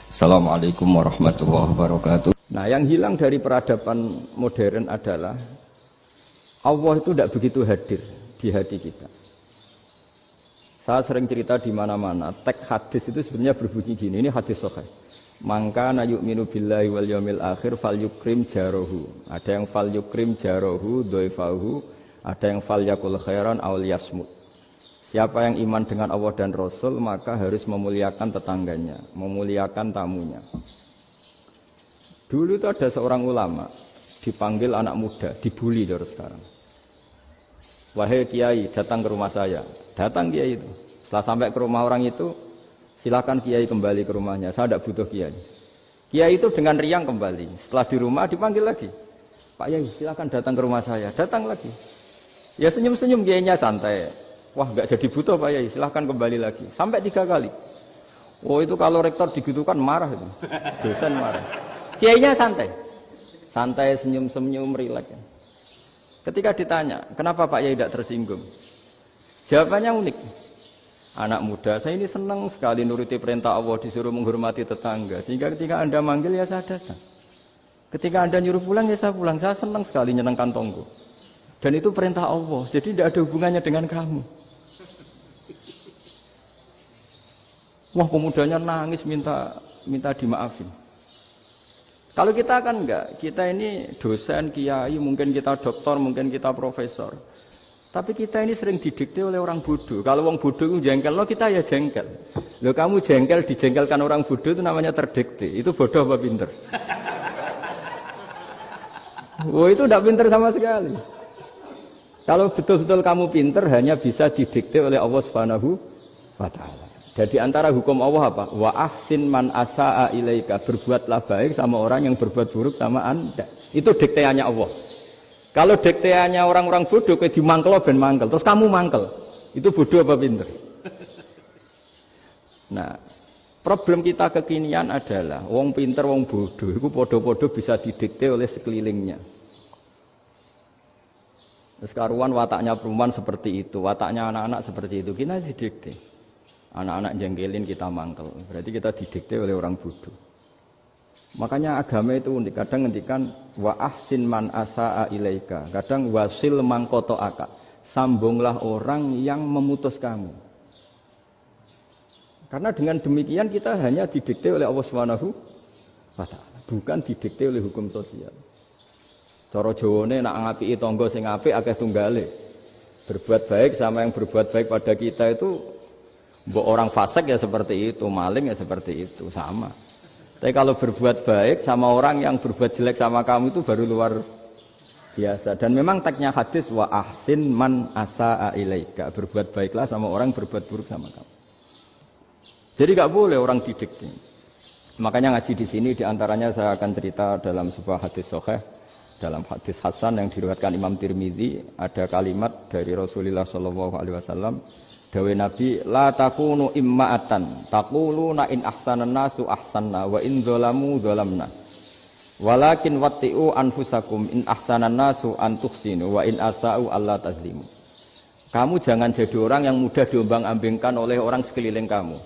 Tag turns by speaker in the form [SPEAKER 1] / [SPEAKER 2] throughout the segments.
[SPEAKER 1] Assalamualaikum warahmatullahi wabarakatuh.
[SPEAKER 2] Nah, yang hilang dari peradaban modern adalah Allah itu tidak begitu hadir di hati kita. Saya sering cerita di mana-mana, teks hadis itu sebenarnya berbunyi gini, ini hadis sahih. Mangka na yu'minu billahi wal yaumil akhir fal yukrim jarohu. Ada yang fal yukrim jarohu doifahu, ada yang fal yakul khairan aw liyasmut. Siapa yang iman dengan Allah dan Rasul maka harus memuliakan tetangganya, memuliakan tamunya. Dulu itu ada seorang ulama dipanggil anak muda, dibully dari sekarang. Wahai kiai, datang ke rumah saya. Datang kiai itu. Setelah sampai ke rumah orang itu, silakan kiai kembali ke rumahnya. Saya tidak butuh kiai. Kiai itu dengan riang kembali. Setelah di rumah dipanggil lagi. Pak Yai, silakan datang ke rumah saya. Datang lagi. Ya senyum-senyum kiainya santai. Wah, nggak jadi butuh Pak Yai, silahkan kembali lagi. Sampai 3 kali. Oh, itu kalau rektor digitukan marah itu. Dosen marah. Kiainya santai. Santai, senyum-senyum, rileks. Ketika ditanya, kenapa Pak Yai tidak tersinggung? Jawabannya unik. Anak muda, saya ini senang sekali nuruti perintah Allah, disuruh menghormati tetangga. Sehingga ketika Anda manggil, ya saya datang. Ketika Anda nyuruh pulang, ya saya pulang. Saya senang sekali nyenangkan tonggo. Dan itu perintah Allah, jadi tidak ada hubungannya dengan kamu. Wah, pemudanya nangis minta dimaafin. Kalau kita kan enggak, kita ini dosen, kiai, mungkin kita doktor, mungkin kita profesor. Tapi kita ini sering didikte oleh orang bodoh. Kalau orang bodoh itu jengkel, lo kita ya jengkel. Lo kamu jengkel, dijengkelkan orang bodoh itu namanya terdikte. Itu bodoh apa pinter? Wah, itu tidak pinter sama sekali. Kalau betul-betul kamu pinter, hanya bisa didikte oleh Allah Subhanahu wa Ta'ala. Jadi antara hukum Allah apa? Wa ahsin man asa'a ilaika, berbuatlah baik sama orang yang berbuat buruk sama Anda. Itu dikteannya Allah. Kalau dikteannya orang-orang bodoh kayak dimangkel ben mangkel, terus kamu mangkel. Itu bodoh apa pinter? Nah, problem kita kekinian adalah wong pinter, wong bodoh itu podo-podo bisa didikte oleh sekelilingnya. Sekaruan wataknya perempuan seperti itu, wataknya anak-anak seperti itu, kita didikte. Anak-anak jengkelin kita mangkel, berarti kita didikte oleh orang bodoh. Makanya agama itu unik, kadang ngendikan wa ahsin man asa'a ilaika, kadang wasil man qata'aka, sambunglah orang yang memutus kamu. Karena dengan demikian kita hanya didikte oleh Allah Subhanahu wa Ta'ala, bukan didikte oleh hukum sosial. Cara Jawane nak ngapiki tangga sing apik akeh tunggale. Berbuat baik sama yang berbuat baik pada kita itu, mbok orang fasik ya seperti itu, maling ya seperti itu, sama. Tapi kalau berbuat baik sama orang yang berbuat jelek sama kamu itu baru luar biasa. Dan memang teksnya hadis wa ahsin man asa'a ilaika, berbuat baiklah sama orang berbuat buruk sama kamu. Jadi enggak boleh orang didikte. Makanya ngaji di sini diantaranya saya akan cerita dalam sebuah hadis sahih, dalam hadis hasan yang diriwayatkan Imam Tirmizi, ada kalimat dari Rasulullah sallallahu alaihi wasallam. Dawe Nabi, la takunu imma'atan taquluna in ahsanan nasu ahsanna wa in zalamu zalamna walakin watti'u anfusakum in ahsanan nasu an tuhsinu wa in asa'u alla tazlimu. Kamu jangan jadi orang yang mudah diombang-ambingkan oleh orang sekeliling kamu,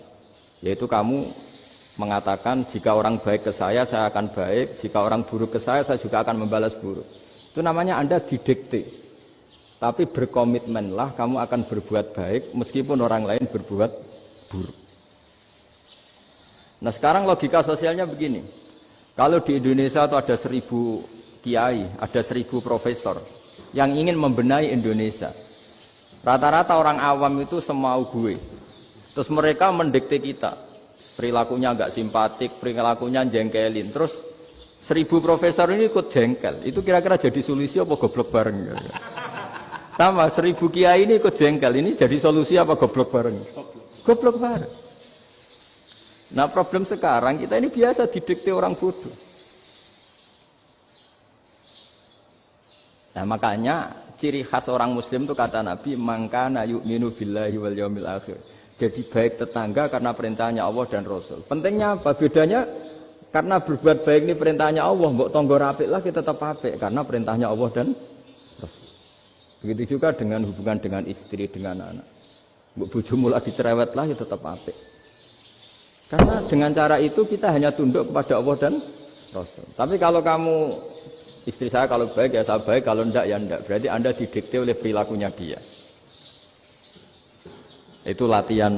[SPEAKER 2] yaitu kamu mengatakan jika orang baik ke saya akan baik, jika orang buruk ke saya juga akan membalas buruk. Itu namanya Anda didikte. Tapi berkomitmenlah kamu akan berbuat baik meskipun orang lain berbuat buruk. Nah sekarang logika sosialnya begini. Kalau di Indonesia itu ada 1000 kiai, ada 1000 profesor yang ingin membenahi Indonesia. Rata-rata orang awam itu semau gue. Terus mereka mendikte kita. Perilakunya agak simpatik, perilakunya jengkelin. Terus 1000 profesor ini ikut jengkel. Itu kira-kira jadi solusi apa goblok bareng? Sama 1000 kiai ini ikut jengkel, ini jadi solusi apa goblok bareng? Goblok bareng. Nah problem sekarang kita ini biasa didikte orang bodoh. Nah makanya ciri khas orang muslim itu kata Nabi, mangkana yu'minu billahi wal yaumil akhir. Jadi baik tetangga karena perintahnya Allah dan Rasul. Pentingnya apa? Bedanya karena berbuat baik ini perintahnya Allah, mbok tonggo apik lah kita tetap apik karena perintahnya Allah dan Rasul. Begitu juga dengan hubungan dengan istri, dengan anak. Bojomu lagi cerewet lah ya tetap apik. Karena dengan cara itu kita hanya tunduk kepada Allah dan Rasul. Tapi kalau kamu, istri saya kalau baik ya saya baik, kalau enggak ya enggak. Berarti Anda didikte oleh perilakunya dia. Itu latihan,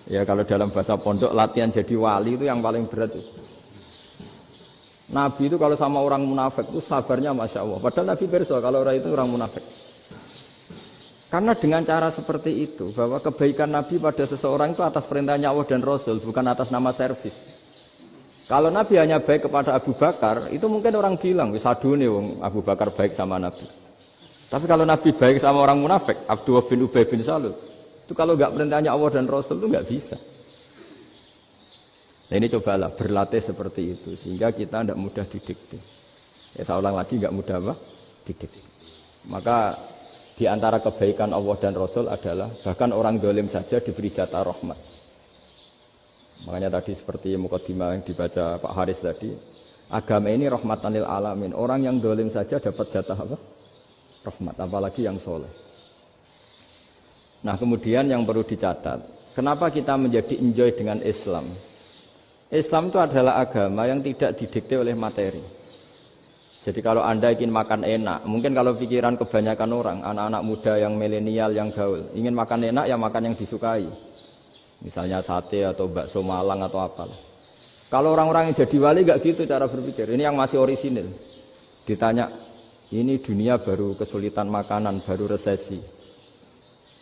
[SPEAKER 2] ya kalau dalam bahasa pondok, latihan jadi wali itu yang paling berat. Nabi itu kalau sama orang munafik itu sabarnya Masya Allah. Padahal Nabi berso kalau orang itu orang munafik. Karena dengan cara seperti itu, bahwa kebaikan Nabi pada seseorang itu atas perintahnya Allah dan Rasul, bukan atas nama servis. Kalau Nabi hanya baik kepada Abu Bakar, itu mungkin orang bilang, wisadu nih Abu Bakar baik sama Nabi. Tapi kalau Nabi baik sama orang munafik, Abdullah bin Ubay bin Salul, itu kalau nggak perintahnya Allah dan Rasul itu nggak bisa. Nah ini cobalah berlatih seperti itu, sehingga kita tidak mudah didikte. Ya saya ulang lagi, nggak mudah apa? Didikte. Maka di antara kebaikan Allah dan Rasul adalah bahkan orang dolim saja diberi jatah rahmat. Makanya tadi seperti mukadimah yang dibaca Pak Haris tadi, agama ini rahmatan lil alamin. Orang yang dolim saja dapat jatah apa? Rahmat, apalagi yang soleh. Nah kemudian yang perlu dicatat, kenapa kita menjadi enjoy dengan Islam? Islam itu adalah agama yang tidak didikte oleh materi. Jadi kalau Anda ingin makan enak, mungkin kalau pikiran kebanyakan orang, anak-anak muda yang milenial, yang gaul, ingin makan enak ya makan yang disukai. Misalnya sate atau bakso Malang atau apalah. Kalau orang-orang yang jadi wali gak gitu cara berpikir. Ini yang masih orisinil. Ditanya, ini dunia baru kesulitan makanan, baru resesi.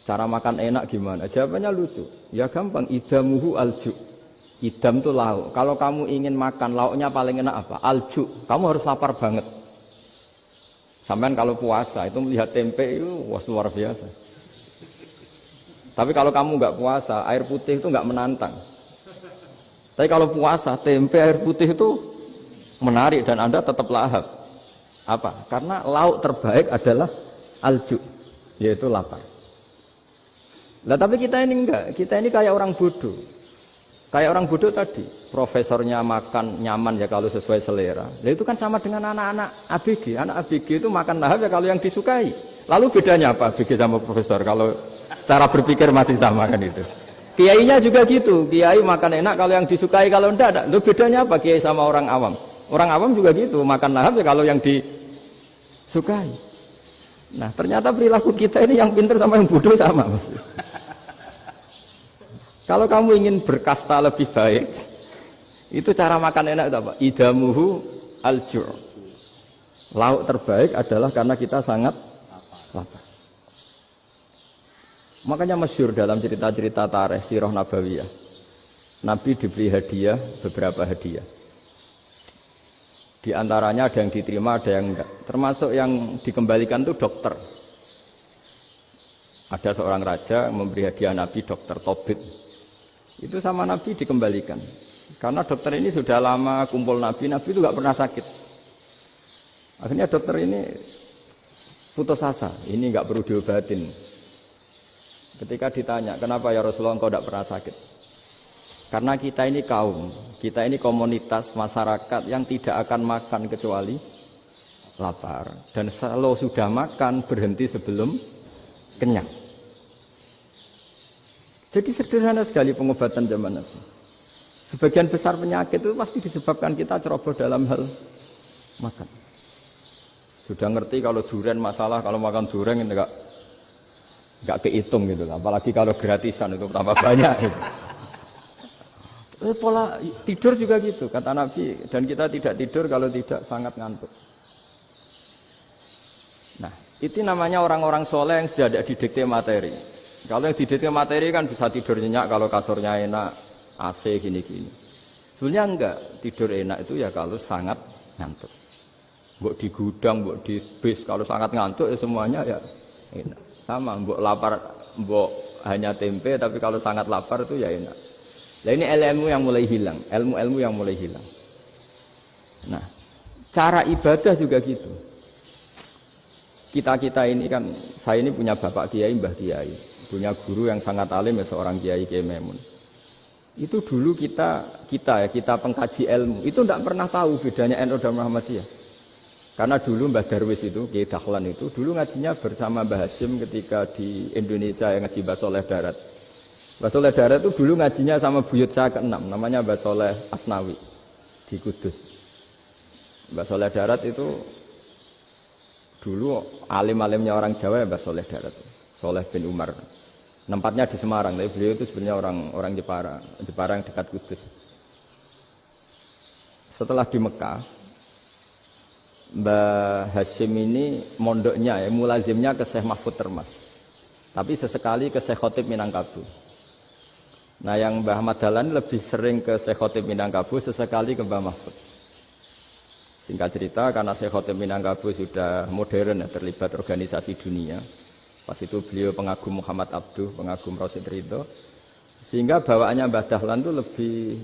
[SPEAKER 2] Cara makan enak gimana? Jawabannya lucu. Ya gampang, idamuhu alju. Idam itu lauk. Kalau kamu ingin makan lauknya paling enak apa? Alju. Kamu harus lapar banget. Sampean kalau puasa itu melihat tempe itu wah luar biasa. Tapi kalau kamu nggak puasa, air putih itu nggak menantang. Tapi kalau puasa, tempe air putih itu menarik dan Anda tetap lahap. Apa? Karena lauk terbaik adalah alju, yaitu lapar. Nah tapi kita ini enggak. Kita ini kayak orang bodoh. Kayak orang bodoh tadi, profesornya makan nyaman ya kalau sesuai selera. Nah, itu kan sama dengan anak-anak ABG. Anak ABG itu makan lahap ya kalau yang disukai. Lalu bedanya apa ABG sama profesor? Kalau cara berpikir masih sama kan itu. Kiainya juga gitu. Kiai makan enak kalau yang disukai, kalau enggak. Lalu bedanya apa kiai sama orang awam? Orang awam juga gitu, makan lahap ya kalau yang disukai. Nah ternyata perilaku kita ini yang pintar sama yang bodoh sama maksudnya. Kalau kamu ingin berkasta lebih baik, itu cara makan enak itu apa? Idamuhu al-ju'. Lauk terbaik adalah karena kita sangat lapar. Makanya masyhur dalam cerita-cerita tarikh sirah nabawiyah. Nabi diberi hadiah, beberapa hadiah. Di antaranya ada yang diterima, ada yang enggak. Termasuk yang dikembalikan itu dokter. Ada seorang raja memberi hadiah Nabi dokter Tobit. Itu sama Nabi dikembalikan. Karena dokter ini sudah lama kumpul Nabi itu nggak pernah sakit. Akhirnya dokter ini putus asa, ini nggak perlu diobatin. Ketika ditanya, kenapa ya Rasulullah engkau tidak pernah sakit? Karena kita ini kaum, kita ini komunitas masyarakat yang tidak akan makan kecuali lapar. Dan kalau sudah makan berhenti sebelum kenyang. Jadi sederhana sekali pengobatan zaman Nabi. Sebagian besar penyakit itu pasti disebabkan kita ceroboh dalam hal makan. Sudah ngerti kalau durian masalah, kalau makan durian enggak kehitung gitu. Apalagi kalau gratisan itu tambah banyak gitu. Pola tidur juga gitu, kata Nabi. Dan kita tidak tidur kalau tidak sangat ngantuk. Nah, itu namanya orang-orang soleh yang sudah ada didikte materi. Kalau yang didikte materi kan bisa tidur nyenyak kalau kasurnya enak, AC gini-gini. Sebenarnya enggak, tidur enak itu ya kalau sangat ngantuk. Mbok di gudang, mbok di bis, kalau sangat ngantuk ya semuanya ya enak. Sama, mbok lapar, mbok hanya tempe, tapi kalau sangat lapar itu ya enak. Nah ini ilmu yang mulai hilang, ilmu-ilmu yang mulai hilang. Nah, cara ibadah juga gitu. Kita ini kan, saya ini punya bapak kiai, mbah kiai. Punya guru yang sangat alim ya seorang Kiai Maimun. Itu dulu kita pengkaji ilmu itu tidak pernah tahu bedanya NU dan Muhammadiyah. Karena dulu Mbah Darwis itu Kiai Dahlan itu dulu ngajinya bersama Mbah Hasyim ketika di Indonesia yang ngaji Mbah Soleh Darat. Mbah Soleh Darat itu dulu ngajinya sama buyut saya ke-6, namanya Mbah Soleh Asnawi di Kudus. Mbah Soleh Darat itu dulu alim-alimnya orang Jawa ya Mbah Soleh Darat, Soleh bin Umar. Tempatnya di Semarang, tapi beliau itu sebenarnya orang Jepara yang dekat Kudus. Setelah di Mekah, Mbah Hashim ini mondoknya ya, mulazimnya ke Syekh Mahfud Termas. Tapi sesekali ke Syekh Khotib Minangkabau. Nah yang Mbah Ahmad Dahlan lebih sering ke Syekh Khotib Minangkabau, sesekali ke Mbah Mahfud. Singkat cerita, karena Syekh Khotib Minangkabau sudah modern ya, terlibat organisasi dunia. Pas itu beliau pengagum Muhammad Abduh, pengagum Rasid Ridho. Sehingga bawaannya Mbah Dahlan itu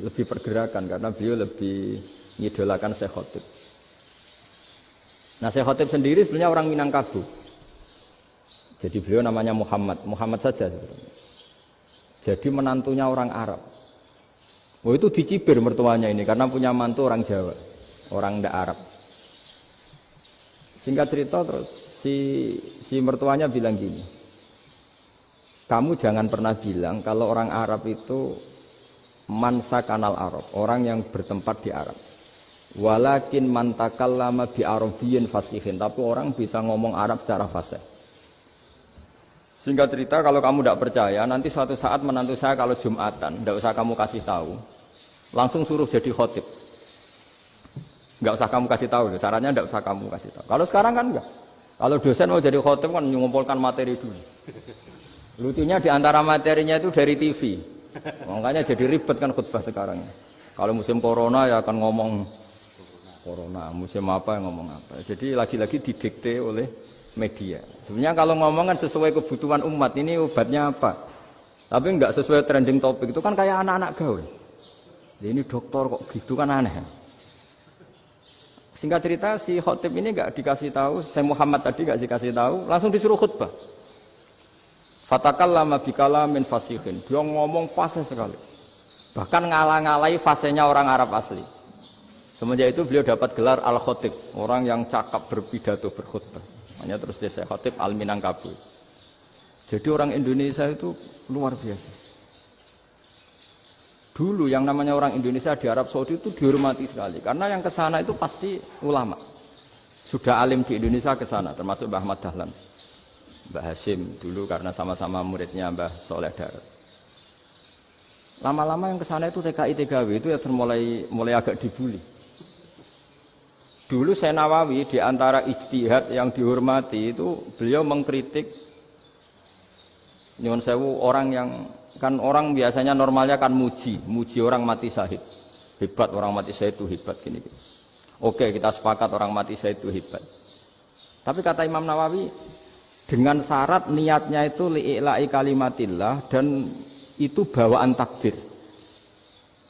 [SPEAKER 2] lebih pergerakan, karena beliau lebih mengidolakan Syekh Khotib. Nah Syekh Khotib sendiri sebenarnya orang Minangkabau. Jadi beliau namanya Muhammad saja sebenarnya. Jadi menantunya orang Arab. Oh itu dicibir mertuanya ini karena punya mantu orang Jawa, orang ndak Arab. Singkat cerita terus si mertuanya bilang gini, kamu jangan pernah bilang kalau orang Arab itu mansa kanal Arab, orang yang bertempat di Arab. Walakin man takallama bi arabiyyin fasihin, tapi orang bisa ngomong Arab secara fasih. Singkat cerita, kalau kamu tidak percaya, nanti suatu saat menantu saya kalau Jumatan, tidak usah kamu kasih tahu, langsung suruh jadi khotib. Nggak usah kamu kasih tahu, sarannya tidak usah kamu kasih tahu. Kalau sekarang kan enggak. Kalau dosen mau jadi khotib kan mengumpulkan materi dulu. Lucunya di antara materinya itu dari TV, makanya jadi ribet kan khutbah sekarang. Kalau musim corona ya akan ngomong corona, musim apa yang ngomong apa. Jadi lagi-lagi didikte oleh media. Sebenarnya kalau ngomong kan sesuai kebutuhan umat, ini obatnya apa? Tapi enggak sesuai trending topik, itu kan kayak anak-anak gaul. Ini dokter kok gitu kan aneh. Singkat cerita si khotib ini enggak dikasih tahu, saya Muhammad tadi enggak dikasih tahu, langsung disuruh khutbah. Fatakallama bikalamin fasihin. Dia ngomong fasih sekali. Bahkan ngalah-ngalahi fasihnya orang Arab asli. Semenjak itu beliau dapat gelar Al-Khotib, orang yang cakap berpidato berkhutbah. Hanya terus desa Khotib Al-Minangkabau. Jadi orang Indonesia itu luar biasa. Dulu yang namanya orang Indonesia di Arab Saudi itu dihormati sekali. Karena yang ke sana itu pasti ulama. Sudah alim di Indonesia ke sana, termasuk Mbah Ahmad Dahlan. Mbah Hashim dulu karena sama-sama muridnya Mbah Soleh Darat. Lama-lama yang ke sana itu TKI TKW itu ya mulai agak dibully. Dulu Syekh Nawawi di antara ijtihad yang dihormati itu beliau mengkritik nyuwun sewu orang yang kan orang biasanya normalnya kan muji orang mati syahid. Hebat orang mati syahid itu hebat gini. Oke, kita sepakat orang mati syahid itu hebat. Tapi kata Imam Nawawi dengan syarat niatnya itu li'ila'i kalimatillah dan itu bawaan takdir.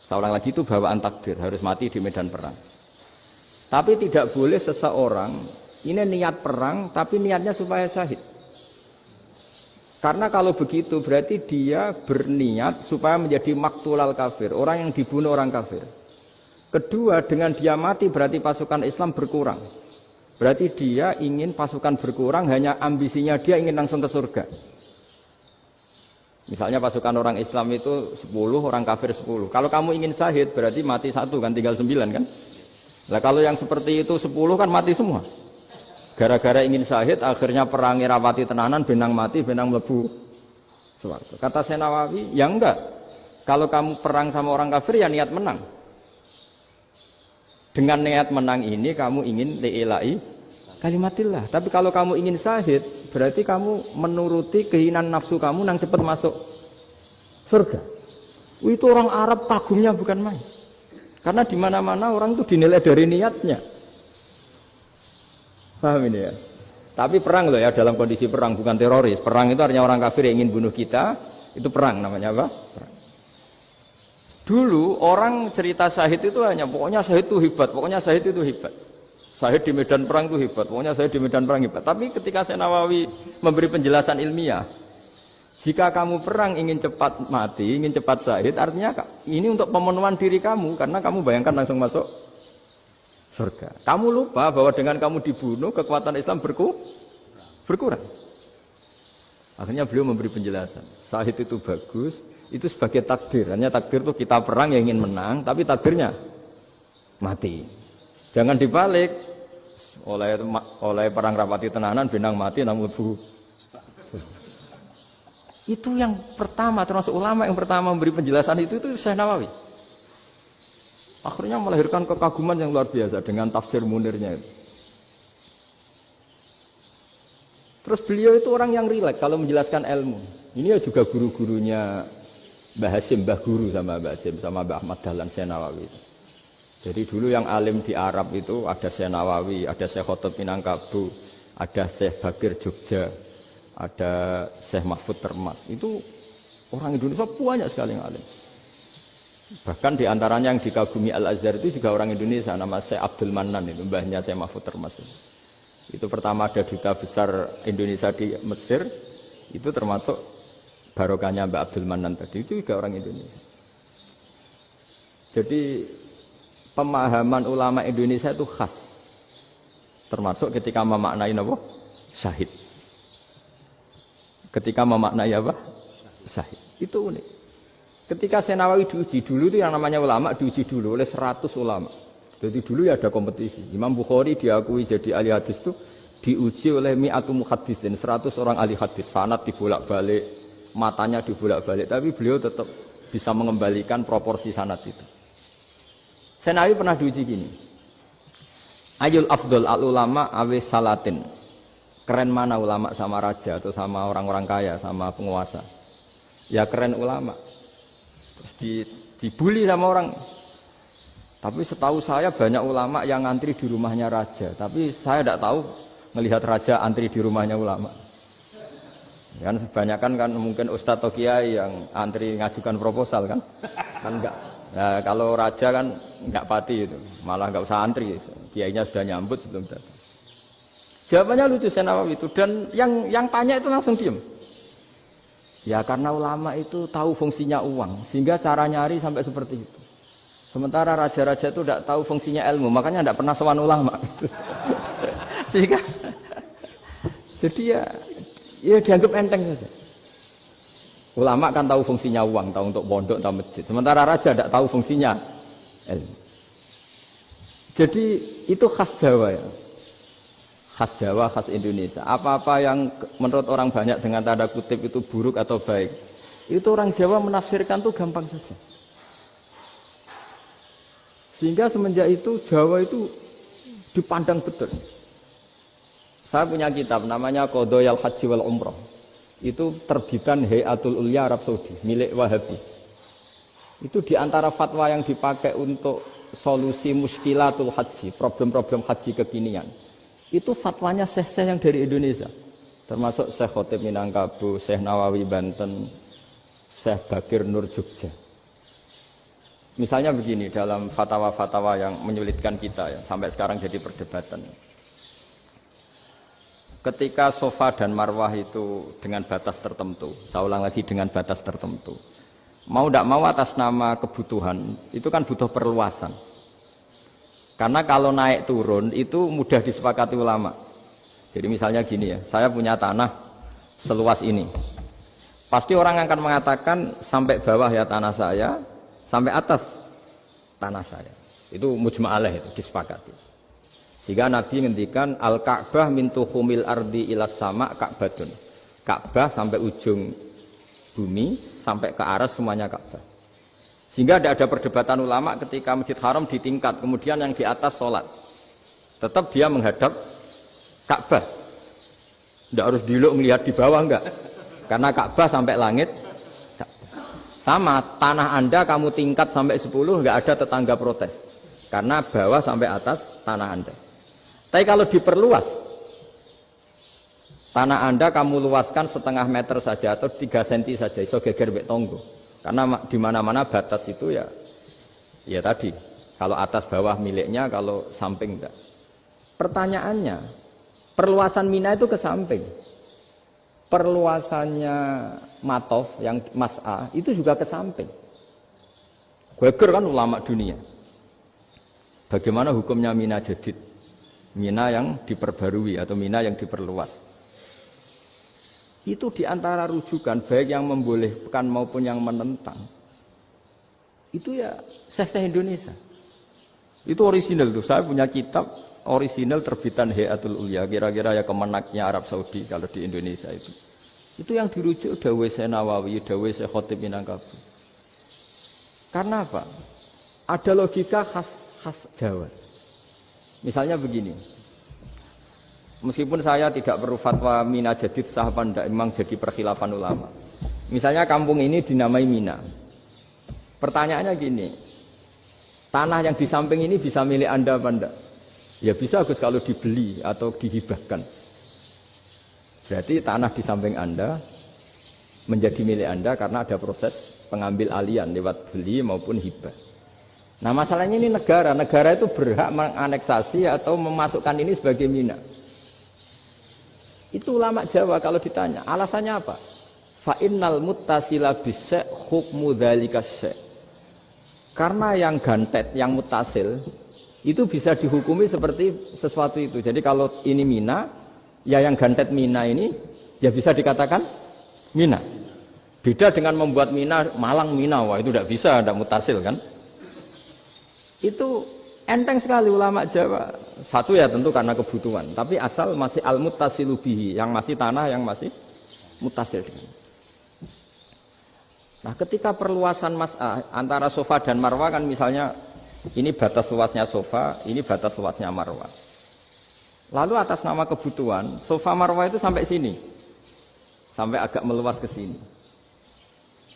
[SPEAKER 2] Seorang lagi itu bawaan takdir, harus mati di medan perang. Tapi tidak boleh seseorang ini niat perang tapi niatnya supaya syahid. Karena kalau begitu berarti dia berniat supaya menjadi maktulal kafir, orang yang dibunuh orang kafir. Kedua, dengan dia mati berarti pasukan Islam berkurang. Berarti dia ingin pasukan berkurang, hanya ambisinya dia ingin langsung ke surga. Misalnya pasukan orang Islam itu 10, orang kafir 10. Kalau kamu ingin syahid berarti mati 1 kan, tinggal 9 kan. Nah kalau yang seperti itu 10 kan mati semua. Gara-gara ingin syahid akhirnya perangi rapati tenanan, benang mati, benang mlebu swarga. Kata Syekh Nawawi, ya enggak. Kalau kamu perang sama orang kafir ya niat menang. Dengan niat menang ini kamu ingin li'ila'i kalimatillah. Tapi kalau kamu ingin syahid berarti kamu menuruti keinginan nafsu kamu yang cepat masuk surga. Itu orang Arab kagumnya bukan main. Karena di mana-mana orang itu dinilai dari niatnya. Paham ini ya? Tapi perang loh ya, dalam kondisi perang, bukan teroris. Perang itu artinya orang kafir yang ingin bunuh kita, itu perang namanya apa? Perang. Dulu orang cerita syahid itu hanya pokoknya syahid itu hebat, pokoknya syahid itu hebat. Syahid di medan perang itu hebat, pokoknya syahid di medan perang hebat. Tapi ketika Syekh Nawawi memberi penjelasan ilmiah, jika kamu perang ingin cepat mati, ingin cepat syahid, artinya ini untuk pemenuhan diri kamu, karena kamu bayangkan langsung masuk surga. Kamu lupa bahwa dengan kamu dibunuh, kekuatan Islam berkurang. Akhirnya beliau memberi penjelasan, syahid itu bagus, Itu sebagai takdir. Hanya takdir itu kita perang yang ingin menang, tapi takdirnya mati. Jangan dibalik. Oleh perang rapati tenanan, benang mati namun bu. Itu yang pertama, termasuk ulama yang pertama memberi penjelasan itu Syekh Nawawi. Akhirnya melahirkan kekaguman yang luar biasa dengan tafsir Munirnya itu. Terus beliau itu orang yang rileks kalau menjelaskan ilmu. Ini ya juga guru-gurunya Mbah Hasyim, Mbah Guru sama Mbah Hasyim sama Mbah Ahmad Dahlan Syekh Nawawi. Jadi dulu yang alim di Arab itu ada Syekh Nawawi, ada Syekh Khotib Minangkabau, ada Syekh Bakir Jogja, ada Syekh Mahfud Termas. Itu orang Indonesia banyak sekali yang alim. Bahkan di antaranya yang dikagumi Al-Azhar itu juga orang Indonesia, nama Syekh Abdul Manan itu, mbahnya Syekh Mahfud Termas. Itu pertama ada duta besar Indonesia di Mesir, itu termasuk barokahnya Mbak Abdul Manan tadi, itu juga orang Indonesia. Jadi pemahaman ulama Indonesia itu khas, termasuk ketika memaknai apa? Syahid. Ketika memaknai apa? Syahid. Itu unik. Ketika Syekh Nawawi diuji dulu itu yang namanya ulama diuji dulu oleh 100 ulama. Jadi dulu ya ada kompetisi. Imam Bukhari diakui jadi ahli hadis itu diuji oleh mi'atu muhaddisin, 100 orang ahli hadis, sanad dibolak-balik, matanya dibolak-balik, tapi beliau tetap bisa mengembalikan proporsi sanad itu. Syekh Nawawi pernah diuji gini. Ayul afdol al ulama awe salatin. Keren mana ulama sama raja atau sama orang-orang kaya, sama penguasa? Ya keren ulama. Terus dibully sama orang. Tapi setahu saya banyak ulama yang antri di rumahnya raja. Tapi saya tidak tahu melihat raja antri di rumahnya ulama. Kan kebanyakan kan mungkin ustadz atau kiai yang antri ngajukan proposal kan enggak. Nah, kalau raja kan enggak pati itu, malah enggak usah antri. Kiainya sudah nyambut sebelum datang. Jawabannya lucu Syekh Nawawi itu, dan yang tanya itu langsung diam. Ya karena ulama itu tahu fungsinya uang, sehingga cara nyari sampai seperti itu. Sementara raja-raja itu tidak tahu fungsinya ilmu, makanya tidak pernah sowan ulama. Sehingga jadi ya dianggap enteng saja. Ulama kan tahu fungsinya uang, tahu untuk pondok, tahu masjid. Sementara raja tidak tahu fungsinya ilmu. Jadi itu khas Jawa ya. Khas Jawa, khas Indonesia. Apa-apa yang menurut orang banyak dengan tanda kutip itu buruk atau baik, itu orang Jawa menafsirkan tuh gampang saja. Sehingga semenjak itu Jawa itu dipandang betul. Saya punya kitab namanya Qadhayal Haji wal Umrah. Itu terbitan Hayatul Ulya Arab Saudi, milik Wahabi. Itu diantara fatwa yang dipakai untuk solusi muskilatul haji, problem-problem haji kekinian. Itu fatwanya syekh-syekh yang dari Indonesia. Termasuk Syekh Khotib Minangkabau, Syekh Nawawi Banten, Syekh Bakir Nur Jogja. Misalnya begini, dalam fatwa-fatwa yang menyulitkan kita ya, sampai sekarang jadi perdebatan. Ketika sofa dan marwah itu dengan batas tertentu, saya ulang lagi dengan batas tertentu. Mau tidak mau atas nama kebutuhan, itu kan butuh perluasan. Karena kalau naik turun itu mudah disepakati ulama. Jadi misalnya gini ya, saya punya tanah seluas ini. Pasti orang akan mengatakan sampai bawah ya tanah saya, sampai atas tanah saya. Itu mujma' alaih, itu disepakati. Sehingga Nabi ngendikan al-Ka'bah min tuhumil ardi ilas sama Ka'batun. Ka'bah sampai ujung bumi, sampai ke aras semuanya Ka'bah. Sehingga tidak ada perdebatan ulama ketika Masjid Haram ditingkat, kemudian yang di atas sholat. Tetap dia menghadap Ka'bah. Tidak harus diluk melihat di bawah, enggak. Karena Ka'bah sampai langit. Sama, tanah Anda kamu tingkat sampai 10, enggak ada tetangga protes. Karena bawah sampai atas tanah Anda. Tapi kalau diperluas, tanah Anda kamu luaskan setengah meter saja atau 3 cm saja, iso geger mbek tonggo. Karena di mana-mana batas itu ya tadi, kalau atas bawah miliknya, kalau samping enggak. Pertanyaannya, perluasan Mina itu ke samping. Perluasannya Matof yang Mas'a itu juga ke samping. Geger kan ulama dunia. Bagaimana hukumnya Mina Jadid? Mina yang diperbarui atau Mina yang diperluas. itu diantara rujukan baik yang membolehkan maupun yang menentang. Itu ya Syekh Indonesia. Itu orisinal tuh. Saya punya kitab orisinal terbitan Hayatul Ulya, kira-kira ya kemenaknya Arab Saudi kalau di Indonesia itu. Itu yang dirujuk Dawuh Syekh Nawawi, Dawuh Syekh Khatib Minangkabau. Karena apa? Ada logika khas Jawa. Misalnya begini. Meskipun saya tidak perlu fatwa Mina jadid sah apa enggak, memang jadi perkhilafan ulama. Misalnya kampung ini dinamai Mina. Pertanyaannya gini. Tanah yang di samping ini bisa milik Anda apa enggak? Ya bisa Gus kalau dibeli atau dihibahkan. Berarti tanah di samping Anda menjadi milik Anda karena ada proses pengambil alian lewat beli maupun hibah. Nah masalahnya ini negara itu berhak menganeksasi atau memasukkan ini sebagai mina. Itu ulama Jawa kalau ditanya, alasannya apa? Fa innal muttasila bis-syai' hukmu dzalika syai'. Karena yang gantet, yang mutasil itu bisa dihukumi seperti sesuatu itu. Jadi kalau ini mina, ya yang gantet mina ini ya bisa dikatakan mina. Beda dengan membuat mina, Malang mina, wah itu tidak bisa, tidak mutasil kan. Itu enteng sekali ulama Jawa. Satu ya tentu karena kebutuhan, tapi asal masih al-muttasilu bihi, yang masih tanah yang masih mutasil. Nah ketika perluasan antara sofa dan marwah kan misalnya ini batas luasnya sofa, ini batas luasnya marwah. Lalu atas nama kebutuhan, sofa marwah itu sampai sini. Sampai agak meluas ke sini.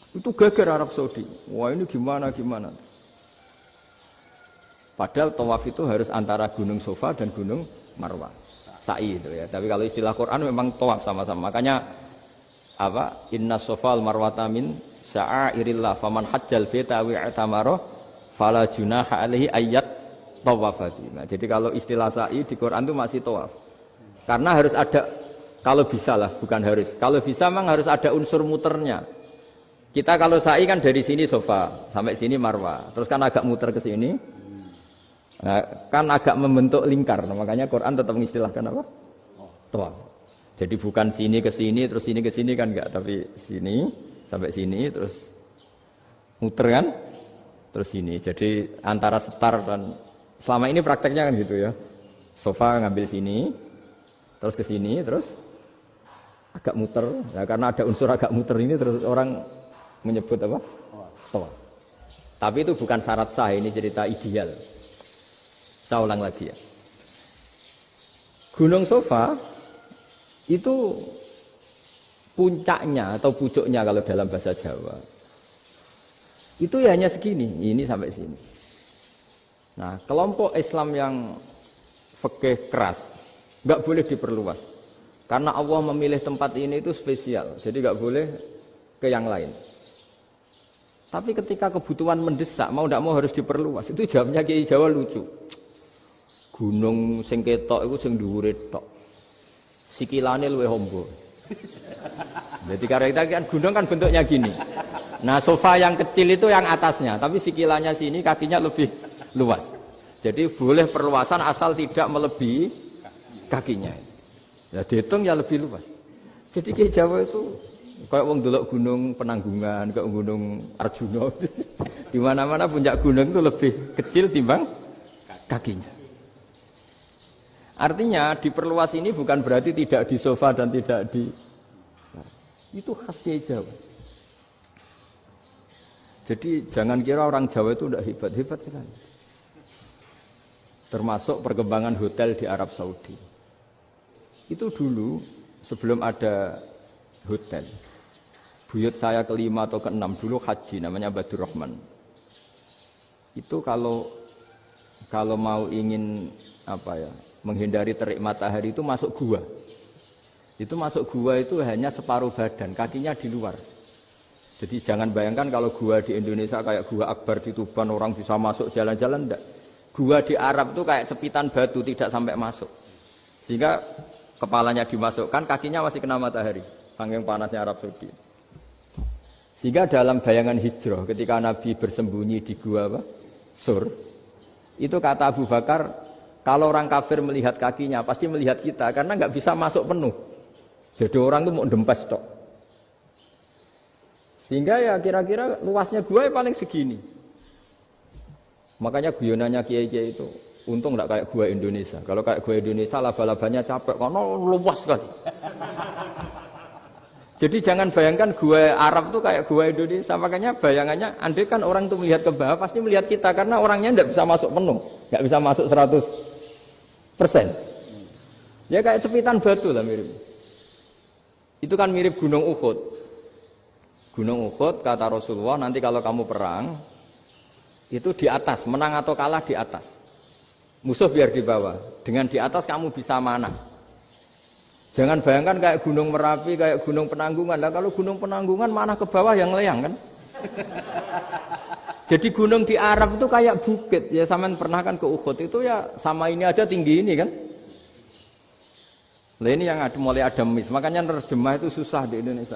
[SPEAKER 2] Itu geger Arab Saudi. Wah ini gimana. Padahal tawaf itu harus antara gunung Sofa dan gunung Marwah. Sa'i itu ya. Tapi kalau istilah Quran memang tawaf sama-sama. Makanya apa? Inna Sofa al-Marwata min sya'airillah faman hajjal baita wa i'tamara fala junaha alaihi ayyat tawafati. Nah, jadi kalau istilah sa'i di Quran itu masih tawaf. Karena harus ada, kalau bisa lah, bukan harus. Kalau bisa memang harus ada unsur muternya. Kita kalau sa'i kan dari sini Sofa sampai sini Marwah, terus kan agak muter ke sini, nah, kan agak membentuk lingkar. Nah, makanya Quran tetap mengistilahkan apa? Tawaf. Jadi bukan sini ke sini, terus sini ke sini kan enggak, tapi sini sampai sini, terus muter kan, terus sini. Jadi antara setar dan selama ini prakteknya kan gitu ya. Sofa ngambil sini, terus ke sini, terus agak muter. Nah, karena ada unsur agak muter ini, terus orang menyebut apa? Tawaf. Tapi itu bukan syarat sah, ini cerita ideal. Saya ulang lagi ya. Gunung Sofa itu puncaknya atau pucuknya kalau dalam bahasa Jawa. Itu ya hanya segini, ini sampai sini. Nah, kelompok Islam yang fikih keras nggak boleh diperluas. Karena Allah memilih tempat ini itu spesial, jadi nggak boleh ke yang lain. Tapi ketika kebutuhan mendesak, mau tidak mau harus diperluas. Itu jawabnya Kiai Jawa lucu. Gunung sing ketok itu sing dhuwure tok. Sikilane luwih hombo. Jadi karena kita kan gunung kan bentuknya gini. Nah, sofa yang kecil itu yang atasnya, tapi sikilannya sini kakinya lebih luas. Jadi boleh perluasan asal tidak melebihi kakinya. Ya dihitung ya lebih luas. Jadi Kiai Jawa itu kayak wong delok gunung Penanggungan, kayak gunung Arjuna. Di mana-mana puncak gunung itu lebih kecil timbang kakinya. Artinya diperluas ini bukan berarti tidak di sofa dan tidak di. Itu khas Kiai Jawa. Jadi jangan kira orang Jawa itu tidak hebat sekali. Termasuk perkembangan hotel di Arab Saudi. Itu dulu sebelum ada hotel. Buyut saya ke-5 atau ke-6 dulu haji, namanya Badur Rahman. Itu kalau mau ingin menghindari terik matahari itu masuk gua. Itu masuk gua itu hanya separuh badan, kakinya di luar. Jadi jangan bayangkan kalau gua di Indonesia kayak gua Akbar di Tuban orang bisa masuk jalan-jalan, enggak. Gua di Arab itu kayak cepitan batu, tidak sampai masuk. Sehingga kepalanya dimasukkan, kakinya masih kena matahari, saking panasnya Arab Saudi. Sehingga dalam bayangan hijrah ketika Nabi bersembunyi di gua Sur, itu kata Abu Bakar, kalau orang kafir melihat kakinya pasti melihat kita karena nggak bisa masuk penuh. Jadi orang tuh mau dempes tok. Sehingga ya kira-kira luasnya gua ya paling segini. Makanya guyonannya kiai-kiai itu untung enggak kayak gua Indonesia. Kalau kayak gua Indonesia laba-labanya capek karena luas sekali. Jadi jangan bayangkan gua Arab tuh kayak gua Indonesia. Makanya bayangannya andai kan orang tuh melihat ke bawah pasti melihat kita karena orangnya enggak bisa masuk penuh, enggak bisa masuk 100%. Ya kayak cepitan batu lah mirip. Itu kan mirip Gunung Uhud. Gunung Uhud kata Rasulullah nanti kalau kamu perang itu di atas, menang atau kalah di atas. Musuh biar di bawah. Dengan di atas kamu bisa mana? Jangan bayangkan kayak Gunung Merapi, kayak Gunung Penanggungan. Lah kalau Gunung Penanggungan mana ke bawah yang leyang kan? Jadi gunung di Arab itu kayak bukit. Ya sampean pernah kan ke Uhud itu ya sama ini aja tinggi ini kan? Lah ini yang ada, mulai ada mis, makanya nerjemah itu susah di Indonesia.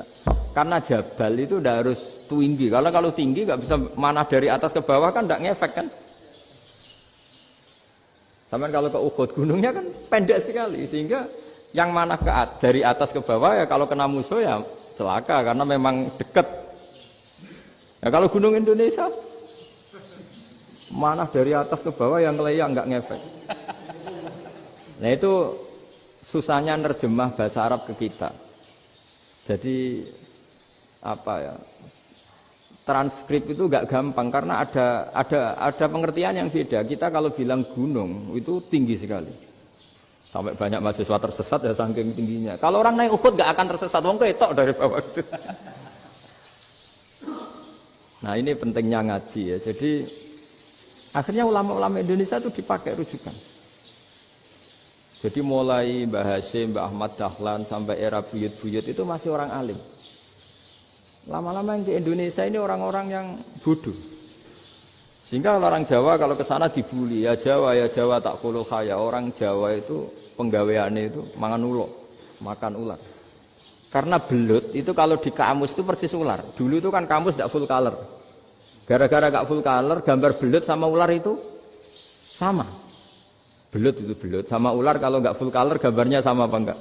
[SPEAKER 2] Karena jabal itu udah harus tinggi. Kalau tinggi nggak bisa mana dari atas ke bawah kan nggak ngefek kan? Sama kalau ke Uhud gunungnya kan pendek sekali sehingga yang mana dari atas ke bawah ya kalau kena musuh ya celaka karena memang dekat. Ya kalau gunung Indonesia mana dari atas ke bawah yang leyang nggak ngefek. Nah itu susahnya nerjemah bahasa Arab ke kita. Jadi apa ya? Transkrip itu nggak gampang karena ada pengertian yang beda. Kita kalau bilang gunung itu tinggi sekali. Sampai banyak mahasiswa tersesat ya saking tingginya. Kalau orang naik Uhud nggak akan tersesat, wong ketok dari bawah itu. Nah ini pentingnya ngaji ya. Jadi akhirnya ulama-ulama Indonesia itu dipakai rujukan. Jadi mulai Mbah Hasyim, Mbah Ahmad Dahlan sampai era buyut-buyut itu masih orang alim. Lama-lama yang di Indonesia ini orang-orang yang bodoh. Sehingga orang Jawa kalau ke sana dibully, ya Jawa tak kulu kaya. Orang Jawa itu penggaweannya itu mangan ulo, makan ular. Karena belut itu kalau di kamus itu persis ular. Dulu itu kan kamus tidak full color. Gara-gara gak full color, gambar belut sama ular itu sama. Belut itu belut sama ular kalau nggak full color gambarnya sama apa enggak?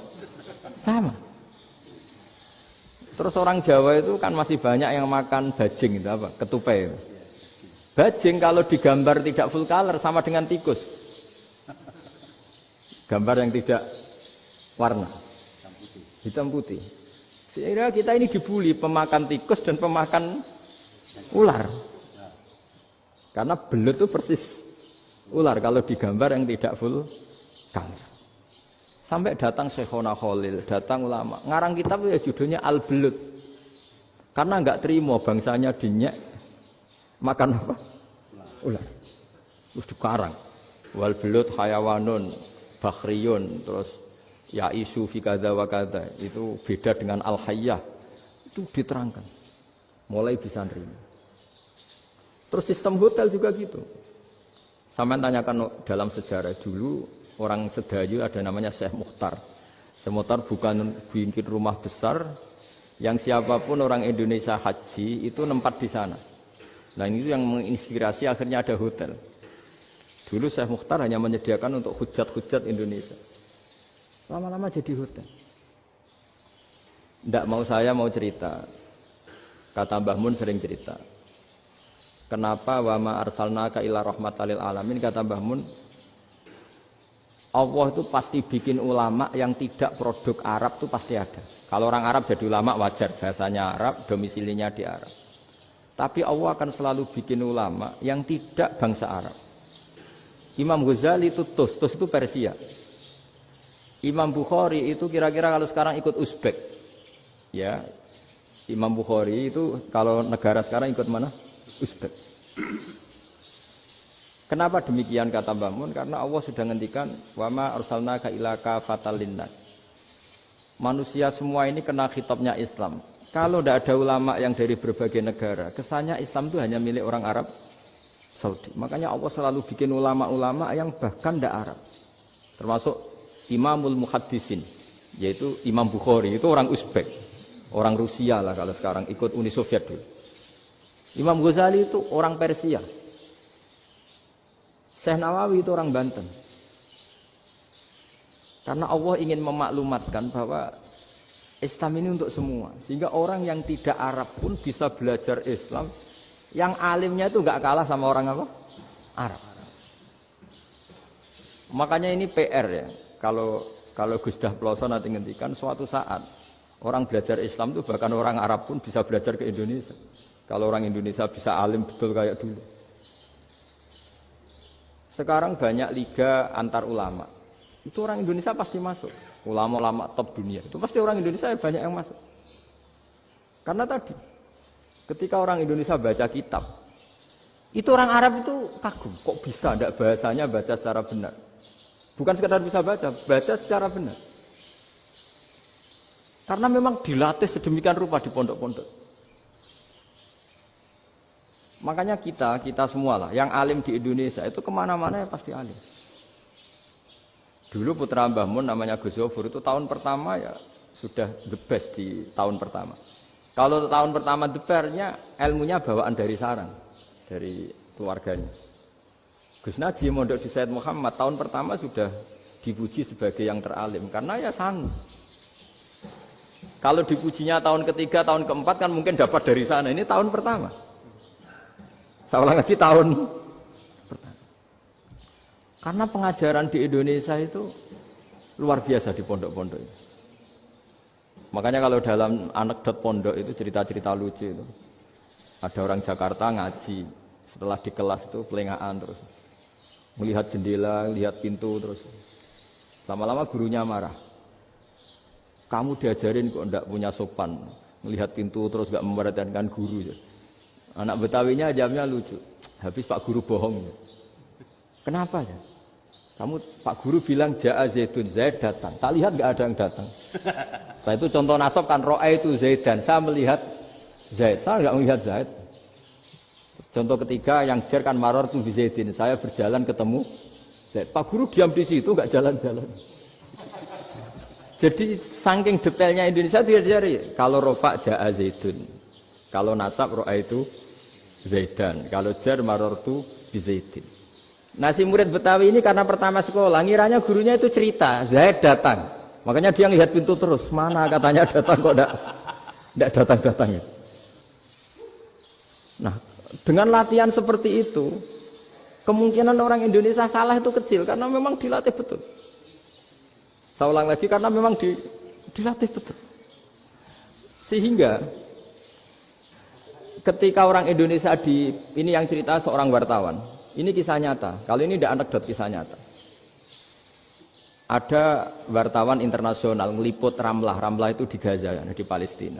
[SPEAKER 2] Sama. Terus orang Jawa itu kan masih banyak yang makan bajing itu apa? Ketupai. Bajing kalau digambar tidak full color sama dengan tikus. Gambar yang tidak warna. Hitam putih. Sehingga kita ini dibully pemakan tikus dan pemakan ular. Karena belut itu persis ular kalau digambar yang tidak full color. Sampai datang Syekhona Khalil, datang ulama. Ngarang kitab ya judulnya Al-Belut. Karena enggak terima bangsanya dinyek makan apa? Ular. Terus dikarang. Wal belut hayawanun bakhriyun terus ya isu fi kadza wa kadza. Itu beda dengan al-hayyah. Itu diterangkan. Mulai bisa nerima. Terus sistem hotel juga gitu. Sampai tanyakan dalam sejarah dulu orang Sedayu ada namanya Syekh Mukhtar. Syekh Mukhtar bukan bikin rumah besar yang siapapun orang Indonesia haji itu nempat di sana. Nah itu yang menginspirasi akhirnya ada hotel. Dulu Syekh Mukhtar hanya menyediakan untuk hujat-hujat Indonesia. Lama-lama jadi hotel. Tidak mau saya mau cerita. Kata Mbah Mun sering cerita. Kenapa wa ma arsalnaka illa rahmatan lil alamin, kata Mbah Mun, Allah itu pasti bikin ulama yang tidak produk Arab itu pasti ada. Kalau orang Arab jadi ulama wajar, bahasanya Arab, domisilinya di Arab. Tapi Allah akan selalu bikin ulama yang tidak bangsa Arab. Imam Ghazali itu Tus itu Persia. Imam Bukhari itu kira-kira kalau sekarang ikut Uzbek. Ya. Imam Bukhari itu kalau negara sekarang ikut mana? Uzbek. Kenapa demikian kata Mbah Mun? Karena Allah sudah ngendikan wa ma arsalnaka illa kafatan linnas. Manusia semua ini kena khitabnya Islam. Kalau tidak ada ulama yang dari berbagai negara, kesannya Islam itu hanya milik orang Arab Saudi. Makanya Allah selalu bikin ulama-ulama yang bahkan tidak Arab. Termasuk Imamul Muhaddisin, yaitu Imam Bukhari, itu orang Uzbek. Orang Rusia lah kalau sekarang ikut Uni Soviet dulu. Imam Ghazali itu orang Persia. Syekh Nawawi itu orang Banten. Karena Allah ingin memaklumatkan bahwa Islam ini untuk semua. Sehingga orang yang tidak Arab pun bisa belajar Islam. Yang alimnya itu nggak kalah sama orang apa? Arab. Makanya ini PR ya. Kalau Gus Dah Ploso nanti ngendikan suatu saat orang belajar Islam itu bahkan orang Arab pun bisa belajar ke Indonesia. Kalau orang Indonesia bisa alim betul kayak dulu. Sekarang banyak liga antar ulama. Itu orang Indonesia pasti masuk. Ulama-ulama top dunia. Itu pasti orang Indonesia banyak yang masuk. Karena tadi ketika orang Indonesia baca kitab, itu orang Arab itu kagum. Kok bisa tidak bahasanya baca secara benar? Bukan sekedar bisa baca secara benar. Karena memang dilatih sedemikian rupa di pondok-pondok. Makanya kita semua lah, yang alim di Indonesia itu kemana-mana ya pasti alim. Dulu putra Mbah Mun namanya Gus Zofur itu tahun pertama ya sudah the best di tahun pertama. Kalau tahun pertama the best-nya ilmunya bawaan dari sarang, dari keluarganya. Gus Najim mondok di Said Muhammad tahun pertama sudah dipuji sebagai yang teralim karena ya sanggup. Kalau dipujinya tahun ketiga, tahun keempat kan mungkin dapat dari sana. Ini tahun pertama. Saya ulang lagi tahun pertama. Karena pengajaran di Indonesia itu luar biasa di pondok-pondok. Makanya kalau dalam anekdot pondok itu cerita-cerita lucu itu. Ada orang Jakarta ngaji, setelah di kelas itu pelengahan terus. Melihat jendela, lihat pintu terus. Lama-lama gurunya marah. Kamu diajarin kok enggak punya sopan. Melihat pintu terus enggak memperhatikan guru. Anak Betawinya jamnya lucu. Habis Pak Guru bohong. Kenapa ya? Kamu Pak Guru bilang Ja'a Zaidun, Zaid datang. Tak lihat enggak ada yang datang. Setelah itu contoh nasab kan ro'a itu Zaidan. Saya melihat Zaid, saya enggak melihat Zaid. Contoh ketiga yang jer kan maror tu Zaidin. Saya berjalan ketemu Zaid. Pak Guru diam di situ enggak jalan-jalan. Jadi saking detailnya Indonesia dia diajari. Kalau rofa Ja'a Zaidun. Kalau nasab ro'a itu Zaidan. Kalau jar maror tu Zaidin. Nah si murid Betawi ini karena pertama sekolah, ngiranya gurunya itu cerita, Zaid datang. Makanya dia lihat pintu terus, mana katanya datang kok enggak datang-datang. Nah, dengan latihan seperti itu, kemungkinan orang Indonesia salah itu kecil karena memang dilatih betul. Saya ulang lagi karena memang dilatih betul. Sehingga ketika orang Indonesia ini yang cerita seorang wartawan. Ini kisah nyata. Kali ini tidak anekdot, kisah nyata. Ada wartawan internasional ngeliput Ramlah. Ramlah itu di Gaza, di Palestina.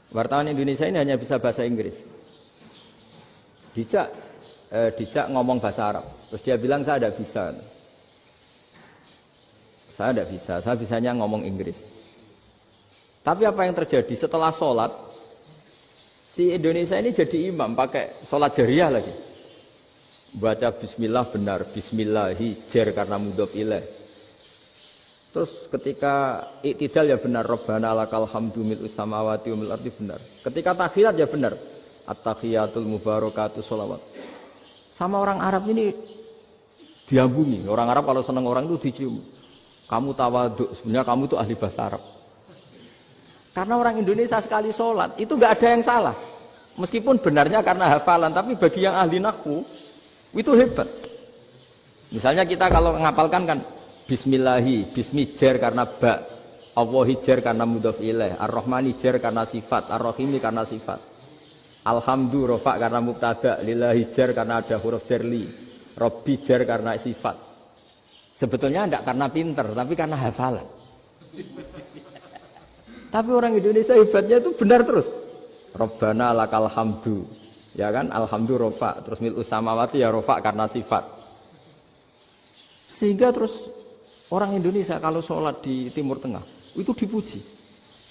[SPEAKER 2] Wartawan Indonesia ini hanya bisa bahasa Inggris. Dijak ngomong bahasa Arab. Terus dia bilang saya tidak bisa. Saya tidak bisa. Saya bisanya ngomong Inggris. Tapi apa yang terjadi setelah sholat? Si Indonesia ini jadi imam pakai sholat jariyah lagi. Baca bismillah benar, bismillahi jar karena mudhof ilaih. Terus ketika iktidal ya benar, Rabbana lakal hamdu mil'us samawati wa mil'ul ardi benar. Ketika tahiyat ya benar, at-tahiyatul mubarakatuh sholawat. Sama orang Arab ini diambungi. Orang Arab kalau senang orang itu dicium. Kamu tawaduk, sebenarnya kamu itu ahli bahasa Arab. Karena orang Indonesia sekali sholat itu nggak ada yang salah. Meskipun benarnya karena hafalan, tapi bagi yang ahli nahwu itu hebat. Misalnya kita kalau ngapalkan kan bismillahi, bismi jar karena ba, Allahi jar karena mudhof ilaih, ar-rahmani jar karena sifat, ar-rahimi karena sifat. Alhamdu rofa karena mubtada, lillahi jar karena ada huruf jarli, robbi jar karena sifat. Sebetulnya tidak karena pinter, tapi karena hafalan. Tapi orang Indonesia hebatnya itu benar terus. Rabbana lakal hamdu. Ya kan, alhamdu rofa, terus mil'us samawati ya rofa karena sifat. Sehingga terus orang Indonesia kalau sholat di Timur Tengah itu dipuji.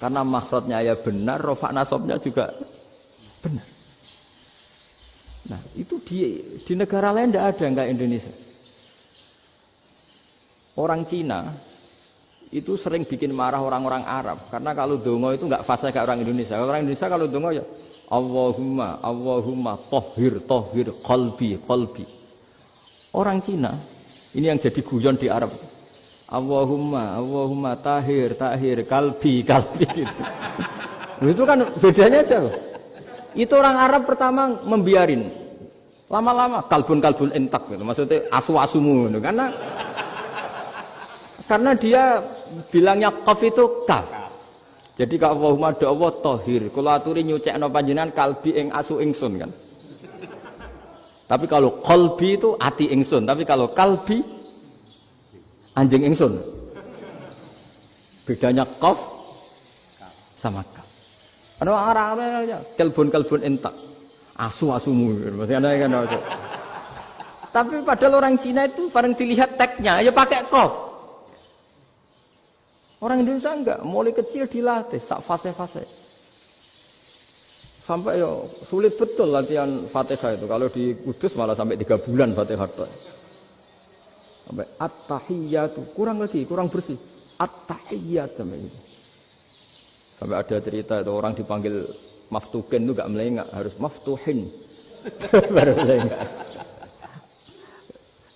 [SPEAKER 2] Karena makhrajnya ya benar, rofa nasabnya juga benar. Nah itu di negara lain tidak ada enggak Indonesia. Orang Cina itu sering bikin marah orang-orang Arab. Karena kalau dongo itu enggak fasih kayak orang Indonesia. Orang Indonesia kalau dongo ya Allahumma tohhir qalbi. Orang Cina ini yang jadi guyon di Arab. Allahumma tahir kalbi gitu. Itu kan bedanya jauh. Itu orang Arab pertama membiarin. Lama-lama kalbun entak gitu. Maksudnya asu-asumu gitu. Karena dia bilangnya qaf itu kaf. Jadi ka Allahumma do Allah tahir. Kula aturi nyucekno panjenengan kalbi ing asu ingsun kan. Tapi kalau qalbi itu ati ingsun, tapi kalau kalbi anjing ingsun. Bedanya qaf sama kaf. Ada orang-orang aja kalbun entak. Asu-asumu. Maksudnya kan itu. Tapi padahal orang Cina itu bareng dilihat teksnya ya pakai qaf. Orang Indonesia enggak, mulai kecil dilatih sak fase-fase. Sampai ya sulit betul latihan Fatihah itu. Kalau di Kudus malah sampai 3 bulan Fatihah itu. Sampai at-tahiyyatu, kurang bersih. At-tahiyyat sampai ada cerita itu orang dipanggil maftuhin itu enggak melengak, harus maftuhin. Baru melengak.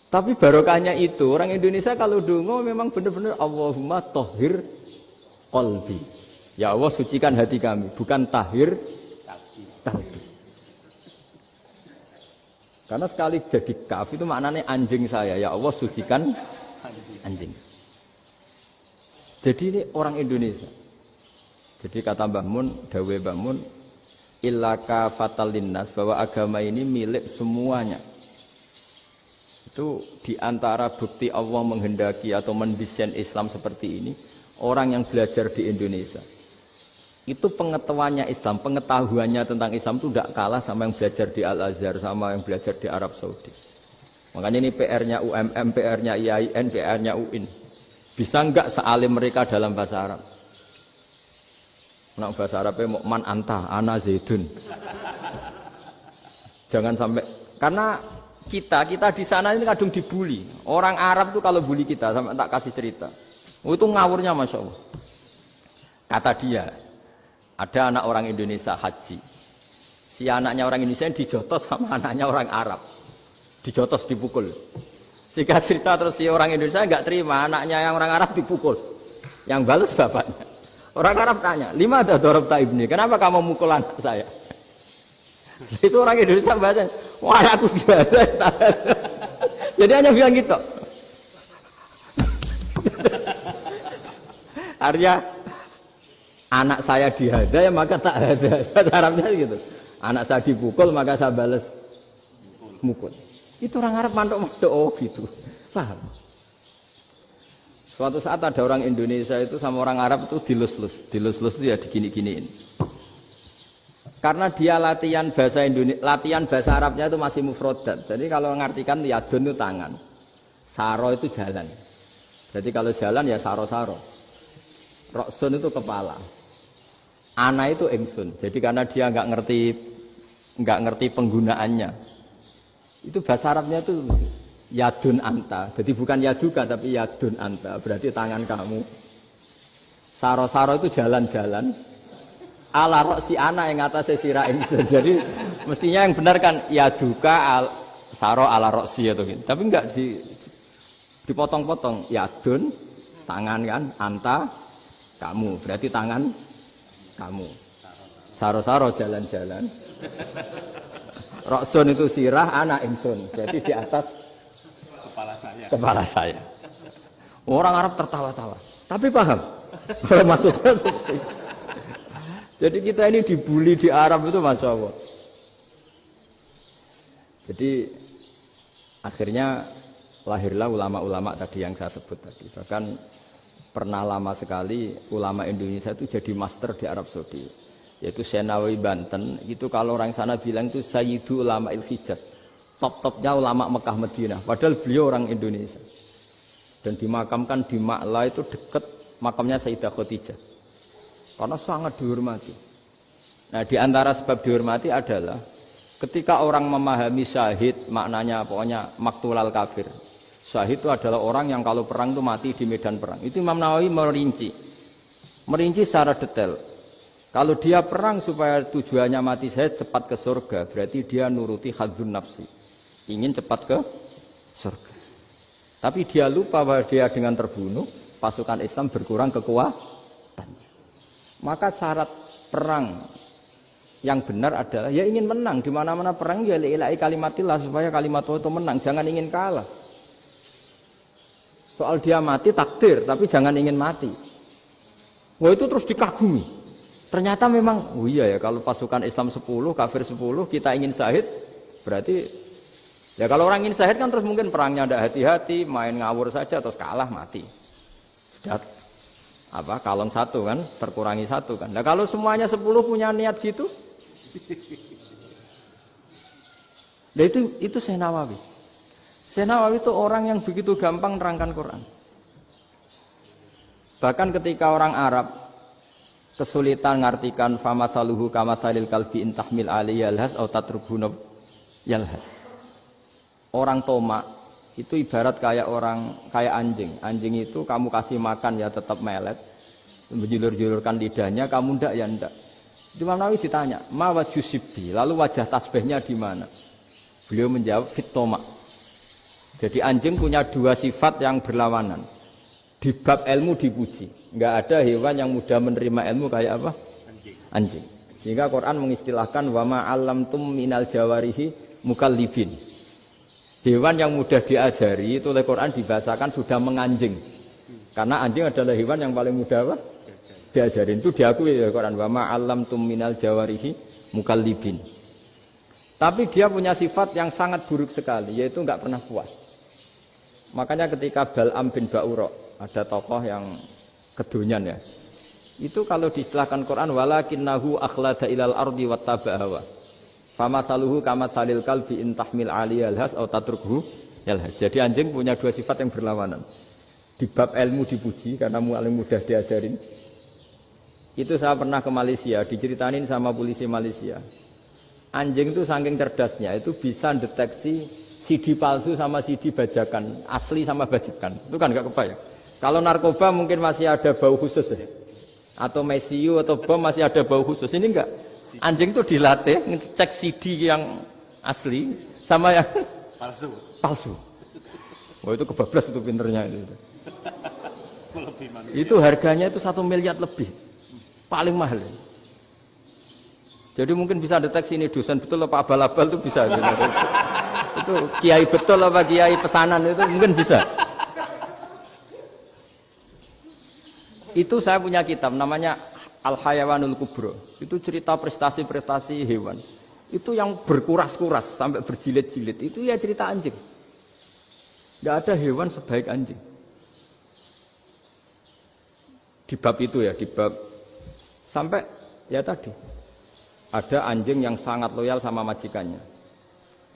[SPEAKER 2] Tapi barokahnya itu orang Indonesia kalau dongo memang benar-benar Allahumma tahhir qalbi. Ya Allah sucikan hati kami, bukan tahhir kalbi. Karena sekali jadi kaf itu maknanya anjing saya, ya Allah sucikan anjing. Jadi ini orang Indonesia. Jadi kata Mbah Mun, dawuh Mbah Mun, illaka fatal linnas, bahwa agama ini milik semuanya. Itu diantara bukti Allah menghendaki atau mendesain Islam seperti ini, orang yang belajar di Indonesia. Itu pengetahuannya Islam, pengetahuannya tentang Islam itu tidak kalah sama yang belajar di Al-Azhar, sama yang belajar di Arab Saudi. Makanya ini PR-nya UMM, PR-nya IAIN, PR-nya UIN. Bisa enggak sealim mereka dalam bahasa Arab? Nah, bahasa Arabnya man anta, ana zaidun. Jangan sampai, karena kita di sana ini kadung dibully. Orang Arab tuh kalau bully kita, sampai tak kasih cerita. Oh, itu ngawurnya Masya Allah. Kata dia, ada anak orang Indonesia haji. Si anaknya orang Indonesia dijotos sama anaknya orang Arab. Dijotos, dipukul. Sehingga cerita terus si orang Indonesia enggak terima, anaknya yang orang Arab dipukul. Yang balas bapaknya. Orang Arab tanya, lima ada dorobta ibni, kenapa kamu mukul anak saya? Itu orang Indonesia bahasa, wah aku biasa. Jadi hanya bilang gitu. Artinya anak saya dihada ya maka tak ada. Bahasa Arabnya gitu. Anak saya dipukul maka saya balas mukul. Itu orang Arab mantuk-mantuk oh gitu. Paham? Suatu saat ada orang Indonesia itu sama orang Arab itu dilus-lus itu ya digini-giniin. Karena dia latihan bahasa Indonesia, latihan bahasa Arabnya itu masih mufrodat. Jadi kalau mengartikan yadun itu tangan, saro itu jalan. Jadi kalau jalan ya saro-saro. Roksun itu kepala. Ana itu ingsun. Jadi karena dia nggak ngerti penggunaannya. Itu bahasa Arabnya itu yadun anta. Jadi bukan yaduka tapi yadun anta. Berarti tangan kamu. Saro-saro itu jalan-jalan. Ala roksi ana yang atasnya sirah ingsun. Jadi mestinya yang benar kan yaduka saro ala roksi atau gitu. Tapi enggak dipotong-potong. Yadun tangan kan, anta kamu. Berarti tangan kamu. Saro-saro jalan-jalan. Roksun itu sirah, ana ingsun. Jadi di atas kepala saya. Orang Arab tertawa-tawa. Tapi paham. Maksudnya seperti itu. Jadi kita ini dibully di Arab itu Masya Allah. Jadi akhirnya lahirlah ulama-ulama tadi yang saya sebut tadi. Bahkan pernah lama sekali ulama Indonesia itu jadi master di Arab Saudi. Yaitu Senawi Banten. Itu kalau orang sana bilang itu Sayyidu Ulama Il-Hijaz. Top-topnya ulama Mekah Madinah. Padahal beliau orang Indonesia. Dan dimakamkan di Ma'la itu dekat makamnya Sayyidah Khadijah. Karena sangat dihormati. Nah, di antara sebab dihormati adalah ketika orang memahami syahid, maknanya pokoknya maktulal kafir. Syahid itu adalah orang yang kalau perang itu mati di medan perang. Itu Imam Nawawi merinci secara detail. Kalau dia perang supaya tujuannya mati syahid cepat ke surga, berarti dia nuruti hadzun nafsi. Ingin cepat ke surga. Tapi dia lupa bahwa dia dengan terbunuh, pasukan Islam berkurang kekuatan. Maka syarat perang yang benar adalah ya ingin menang. Di mana-mana perang ya ilahi kalimatillah supaya kalimat Allah itu menang. Jangan ingin kalah. Soal dia mati takdir, tapi jangan ingin mati. Wah itu terus dikagumi. Ternyata memang, oh iya ya kalau pasukan Islam 10, kafir 10, kita ingin syahid, berarti ya kalau orang ingin syahid kan terus mungkin perangnya tidak hati-hati, main ngawur saja terus kalah mati. Sudah apa kalong satu kan, terkurangi satu kan. Nah kalau semuanya 10 punya niat gitu, nah itu Syekh Nawawi. Syekh Nawawi itu orang yang begitu gampang nerangkan Quran. Bahkan ketika orang Arab kesulitan ngartikan famathaluhu kamathalil kalbi in tahmil alaihi yalhas aw tatrukhu yalhas. Orang Tomak itu ibarat kayak anjing. Anjing itu kamu kasih makan ya tetap melet, menjulur-julurkan lidahnya, kamu ndak ya ndak. Imam Nawawi ditanya, "Ma wajhu sibbi?" Lalu wajah tasbihnya di mana? Beliau menjawab, "Fit Tomak." Jadi anjing punya dua sifat yang berlawanan. Di bab ilmu dipuji. Enggak ada hewan yang mudah menerima ilmu kayak apa? Anjing. Sehingga Quran mengistilahkan wa ma 'allamtum minal jawarihi mukallibin. Hewan yang mudah diajari itu oleh Quran dibahasakan sudah menganjing. Karena anjing adalah hewan yang paling mudah apa? Diajarin. Itu diakui oleh Quran wa ma 'allamtum minal jawarihi mukallibin. Tapi dia punya sifat yang sangat buruk sekali, yaitu enggak pernah puas. Makanya ketika Bal'am bin Ba'ura, ada tokoh yang kedonyan ya. Itu kalau diistilahkan Quran walakinnahu akhlada ilal ardi wattaba'a hawa. Famathaluhu kamathalil kalbi in tahmil 'alaihi yalhas aw tatrukhu yalhas. Jadi anjing punya dua sifat yang berlawanan. Di bab ilmu dipuji karena paling mudah diajarin. Itu saya pernah ke Malaysia, diceritain sama polisi Malaysia. Anjing itu saking cerdasnya itu bisa deteksi CD palsu sama CD bajakan, asli sama bajakan. Itu kan nggak kebayang. Kalau narkoba mungkin masih ada bau khusus ya. Atau mesiu atau bom masih ada bau khusus. Ini enggak. Anjing itu dilatih ngecek CD yang asli sama yang palsu. Oh itu kebablas itu pinternya itu. Itu harganya itu 1 miliar lebih. Paling mahal. Jadi mungkin bisa deteksi ini dosen betul apa abal-abal itu bisa. Itu kiai betul apa kiai pesanan itu mungkin bisa. Itu saya punya kitab namanya Al-Hayawanul Kubro. Itu cerita prestasi-prestasi hewan. Itu yang berkuras-kuras sampai berjilid-jilid. Itu ya cerita anjing. Tidak ada hewan sebaik anjing. Di bab itu ya, di bab sampai ya tadi. Ada anjing yang sangat loyal sama majikannya.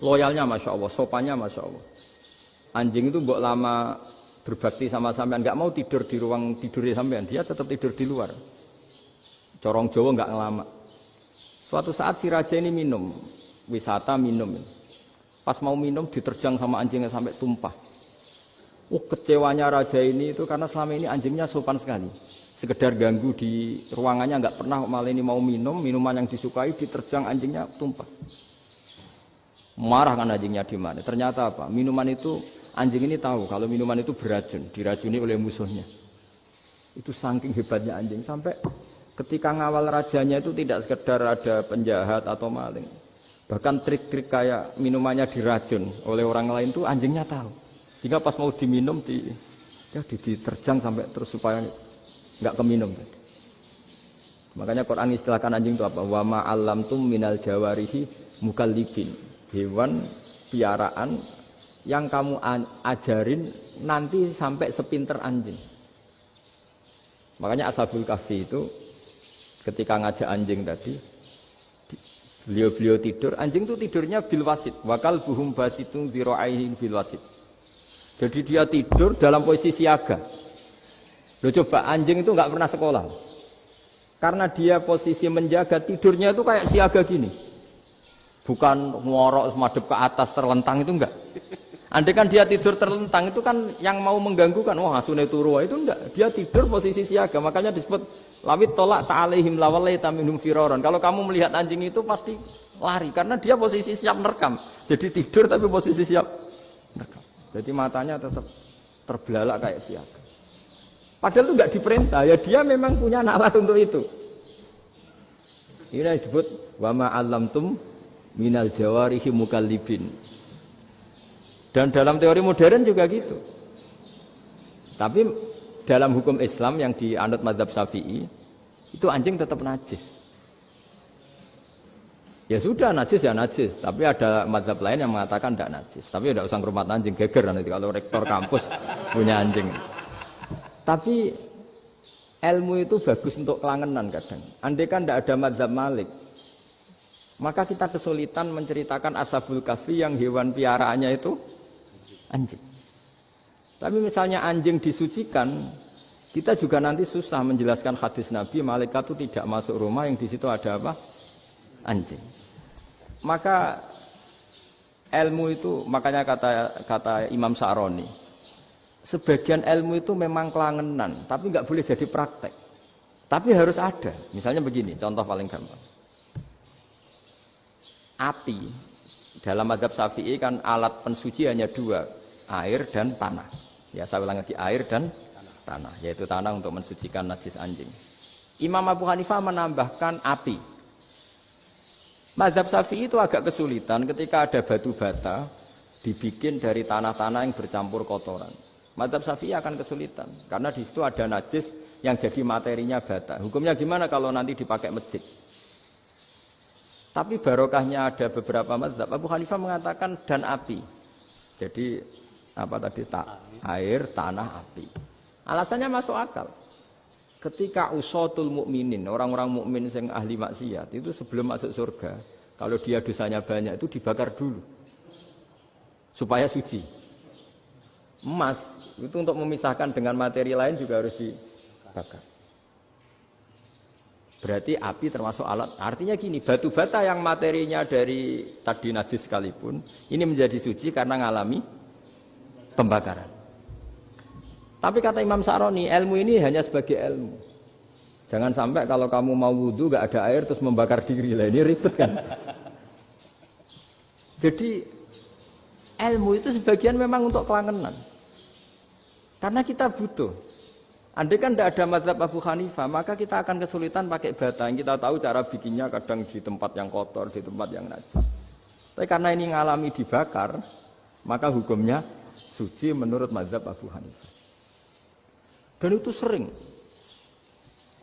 [SPEAKER 2] Loyalnya Masya Allah, sopannya Masya Allah. Anjing itu mbok lama berbakti sama sampean, nggak mau tidur di ruang tidurnya sampean, dia tetap tidur di luar. Corong Jawa nggak ngelama. Suatu saat si raja ini minum, wisata minum. Pas mau minum diterjang sama anjingnya sampai tumpah. Kecewanya raja ini itu karena selama ini anjingnya sopan sekali. Sekedar ganggu di ruangannya nggak pernah, malah ini mau minum, minuman yang disukai diterjang anjingnya tumpah. Marah kan anjingnya di mana? Ternyata apa? Minuman itu anjing ini tahu kalau minuman itu beracun, diracuni oleh musuhnya. Itu saking hebatnya anjing sampai ketika ngawal rajanya itu tidak sekedar ada penjahat atau maling. Bahkan trik-trik kayak minumannya diracun oleh orang lain itu anjingnya tahu. Sehingga pas mau diminum diterjang sampai terus supaya nggak keminum. Makanya Quran istilahkan anjing itu apa? Wa ma 'allamtum minal jawarihi mukallibin. Hewan piaraan yang kamu ajarin nanti sampai sepinter anjing. Makanya Ashabul Kahfi itu ketika ngajak anjing tadi, beliau tidur, anjing itu tidurnya bil wasit. Wakal buhum basitun zira'aihi bil wasit. Jadi dia tidur dalam posisi siaga. Loh coba anjing itu nggak pernah sekolah. Karena dia posisi menjaga, tidurnya itu kayak siaga gini. Bukan ngorok semadep ke atas terlentang itu enggak. Andai kan dia tidur terlentang itu kan yang mau mengganggu kan, wah asune turu itu enggak. Dia tidur posisi siaga, makanya disebut lawit tolak ta'alaihim lawalaita minhum firaron. Kalau kamu melihat anjing itu pasti lari karena dia posisi siap merekam. Jadi tidur tapi posisi siap merekam. Jadi matanya tetap terbelalak kayak siaga. Padahal itu nggak diperintah, ya dia memang punya nalar untuk itu. Ini disebut wa ma 'allamtum minal jawarihi mukallibin. Dan dalam teori modern juga gitu. Tapi dalam hukum Islam yang dianut mazhab Syafi'i, itu anjing tetap najis. Ya sudah najis ya najis, tapi ada mazhab lain yang mengatakan tidak najis. Tapi tidak usah ngrumat anjing, geger nanti kalau rektor kampus punya anjing. Tapi ilmu itu bagus untuk kelangenan kadang. Andai kan tidak ada mazhab Malik, maka kita kesulitan menceritakan Ashabul Kahfi yang hewan piaraannya itu anjing. Tapi misalnya anjing disucikan, kita juga nanti susah menjelaskan hadis Nabi malaikat itu tidak masuk rumah yang di situ ada apa? Anjing. Maka ilmu itu, makanya kata Imam Sa'roni, sebagian ilmu itu memang kelangenan, tapi nggak boleh jadi praktek. Tapi harus ada. Misalnya begini, contoh paling gampang. Api dalam mazhab Syafi'i kan alat pensuci hanya dua, air dan tanah. Ya saya ulang lagi, air dan tanah, yaitu tanah untuk mensucikan najis anjing. Imam Abu Hanifah menambahkan api. Mazhab Syafi'i itu agak kesulitan ketika ada batu bata dibikin dari tanah-tanah yang bercampur kotoran. Mazhab Syafi'i akan kesulitan karena di situ ada najis yang jadi materinya bata. Hukumnya gimana kalau nanti dipakai masjid? Tapi barokahnya ada beberapa mazhab. Abu Hanifah mengatakan dan api. Jadi apa tadi air, tanah, api. Alasannya masuk akal. Ketika usatul mukminin, orang-orang mukmin yang ahli maksiat itu sebelum masuk surga, kalau dia dosanya banyak itu dibakar dulu supaya suci. Emas itu untuk memisahkan dengan materi lain juga harus dibakar. Berarti api termasuk alat. Artinya gini, batu bata yang materinya dari tadi najis sekalipun, ini menjadi suci karena ngalami pembakaran. Tapi kata Imam Sa'roni, ilmu ini hanya sebagai ilmu. Jangan sampai kalau kamu mau wudu gak ada air terus membakar diri lah, ini ribet kan. Jadi ilmu itu sebagian memang untuk kelangenan. Karena kita butuh. Andai kan tidak ada mazhab Abu Hanifah, maka kita akan kesulitan pakai bata. Yang kita tahu cara bikinnya kadang di tempat yang kotor, di tempat yang najis. Tapi karena ini ngalami dibakar, maka hukumnya suci menurut mazhab Abu Hanifah. Dan itu sering.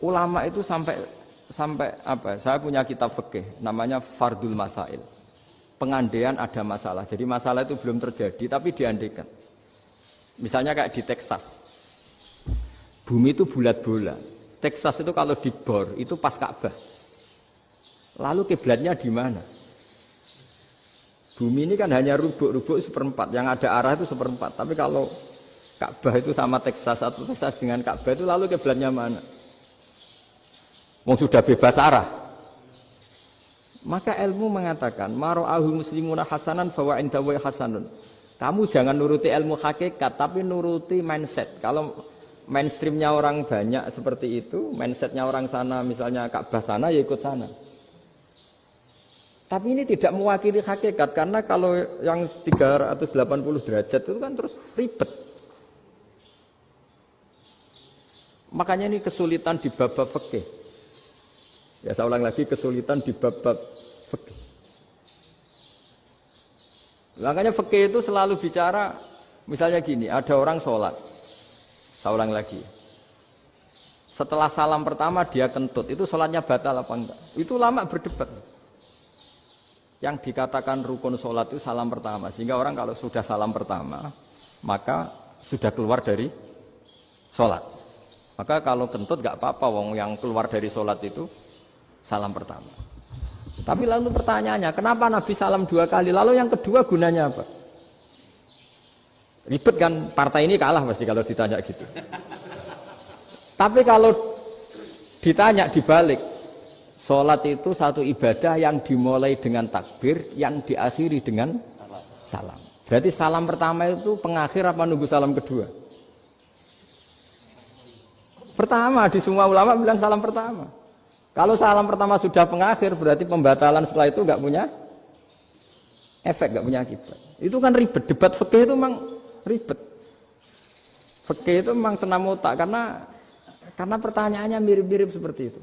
[SPEAKER 2] Ulama itu sampai apa? Saya punya kitab fikih namanya Fardul Masail. Pengandaian ada masalah. Jadi masalah itu belum terjadi tapi diandaikan. Misalnya kayak di Texas. Bumi itu bulat bola. Texas itu kalau dibor itu pas Ka'bah. Lalu kiblatnya di mana? Bumi ini kan hanya rubuk-rubuk seperempat. Yang ada arah itu seperempat. Tapi kalau Ka'bah itu sama Texas atau Texas dengan Ka'bah itu lalu kiblatnya mana? Wong sudah bebas arah. Maka ilmu mengatakan mara'ahu muslimuna hasanan fawa indahu hasanun. Kamu jangan nuruti ilmu hakikat tapi nuruti mindset. Kalau mainstreamnya orang banyak seperti itu, mindsetnya orang sana misalnya Ka'bah sana ya ikut sana. Tapi ini tidak mewakili hakikat karena kalau yang 380 derajat itu kan terus ribet. Makanya ini kesulitan di bab-bab fikih. Ya saya ulang lagi, kesulitan di bab-bab fikih. Makanya fikih itu selalu bicara, misalnya gini, ada orang sholat. Saya ulang lagi. Setelah salam pertama dia kentut, itu sholatnya batal apa enggak? Itu lama berdebat. Yang dikatakan rukun sholat itu salam pertama. Sehingga orang kalau sudah salam pertama, maka sudah keluar dari sholat. Maka kalau kentut gak apa-apa, wong yang keluar dari sholat itu salam pertama. Tapi lalu pertanyaannya, kenapa Nabi salam 2 kali? Lalu yang kedua gunanya apa? Ribet kan, partai ini kalah pasti kalau ditanya gitu. Tapi kalau ditanya dibalik, sholat itu satu ibadah yang dimulai dengan takbir, yang diakhiri dengan salam. Berarti salam pertama itu pengakhir apa nunggu salam kedua? Pertama, di semua ulama bilang salam pertama. Kalau salam pertama sudah pengakhir, berarti pembatalan setelah itu nggak punya efek, nggak punya akibat. Itu kan ribet. Debat fikih itu memang ribet. Fikih itu memang senam otak karena pertanyaannya mirip-mirip seperti itu.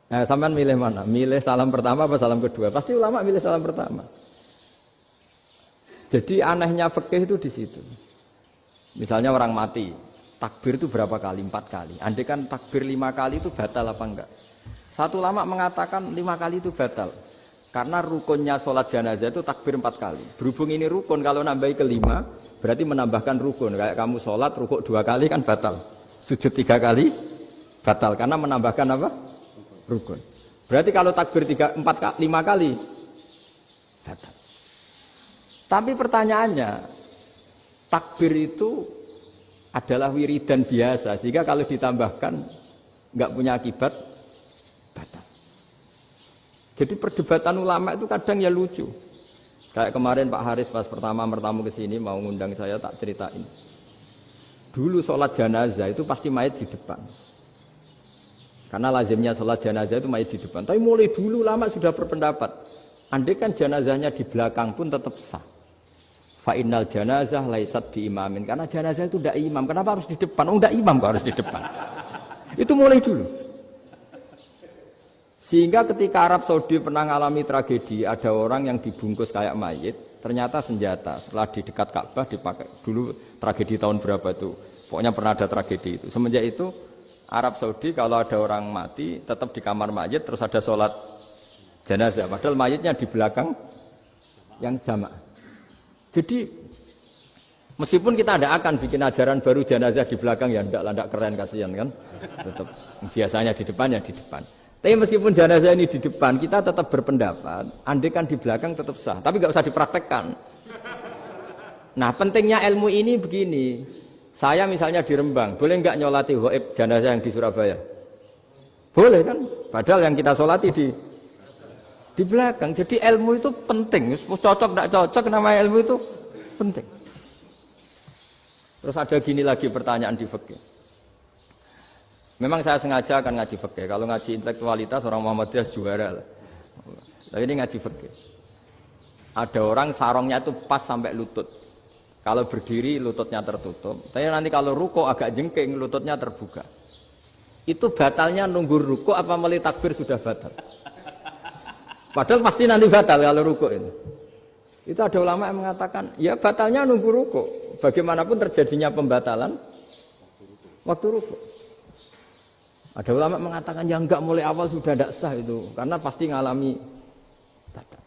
[SPEAKER 2] Nah, sampean milih mana? Milih salam pertama apa salam kedua? Pasti ulama milih salam pertama. Jadi anehnya fikih itu di situ. Misalnya orang mati, takbir itu berapa kali? 4 kali. Andai kan takbir 5 kali itu batal apa enggak? Satu ulama mengatakan 5 kali itu batal. Karena rukunnya sholat jenazah itu takbir 4 kali. Berhubung ini rukun, kalau nambahi ke 5, berarti menambahkan rukun. Kayak kamu sholat, rukuk 2 kali kan batal. Sujud 3 kali, batal. Karena menambahkan apa? Rukun. Berarti kalau takbir 5 kali, batal. Tapi pertanyaannya, takbir itu adalah wiridan biasa. Sehingga kalau ditambahkan, nggak punya akibat, batal. Jadi perdebatan ulama itu kadang ya lucu. Kayak kemarin Pak Haris pas pertama bertamu ke sini mau ngundang saya tak ceritain. Dulu sholat jenazah itu pasti mayat di depan. Karena lazimnya sholat jenazah itu mayat di depan. Tapi mulai dulu ulama sudah berpendapat. Andai kan jenazahnya di belakang pun tetap sah. Fa'innal jenazah laisat bi imamin. Karena jenazah itu tidak imam. Kenapa harus di depan? Oh tidak imam kok harus di depan. Itu mulai dulu. Sehingga ketika Arab Saudi pernah mengalami tragedi, ada orang yang dibungkus kayak mayit, ternyata senjata. Setelah di dekat Ka'bah dipakai. Dulu tragedi tahun berapa itu? Pokoknya pernah ada tragedi itu. Semenjak itu Arab Saudi kalau ada orang mati tetap di kamar mayit terus ada sholat jenazah. Padahal mayitnya di belakang yang jamaah. Jadi meskipun kita tidak akan bikin ajaran baru jenazah di belakang ya tidak keren kasihan kan. Tetap biasanya di depan ya di depan. Tapi meskipun jenazah ini di depan, kita tetap berpendapat, andai kan di belakang tetap sah, tapi nggak usah dipraktekkan. Nah, pentingnya ilmu ini begini. Saya misalnya di Rembang, boleh nggak nyolati ghaib jenazah yang di Surabaya? Boleh kan? Padahal yang kita solati di belakang. Jadi ilmu itu penting. Cocok nggak cocok, nama ilmu itu penting. Terus ada gini lagi pertanyaan di fikih. Memang saya sengaja akan ngaji fikih. Kalau ngaji intelektualitas orang Muhammadiyah juara lah. Tapi ini ngaji fikih. Ada orang sarongnya itu pas sampai lutut. Kalau berdiri lututnya tertutup. Tapi nanti kalau ruko agak jengking lututnya terbuka. Itu batalnya nunggu ruko apa mulai takbir sudah batal? Padahal pasti nanti batal kalau ruko ini. Itu ada ulama yang mengatakan, ya batalnya nunggu ruko. Bagaimanapun terjadinya pembatalan waktu ruko. Ada ulama mengatakan yang enggak mulai awal sudah tidak sah itu karena pasti ngalami batal.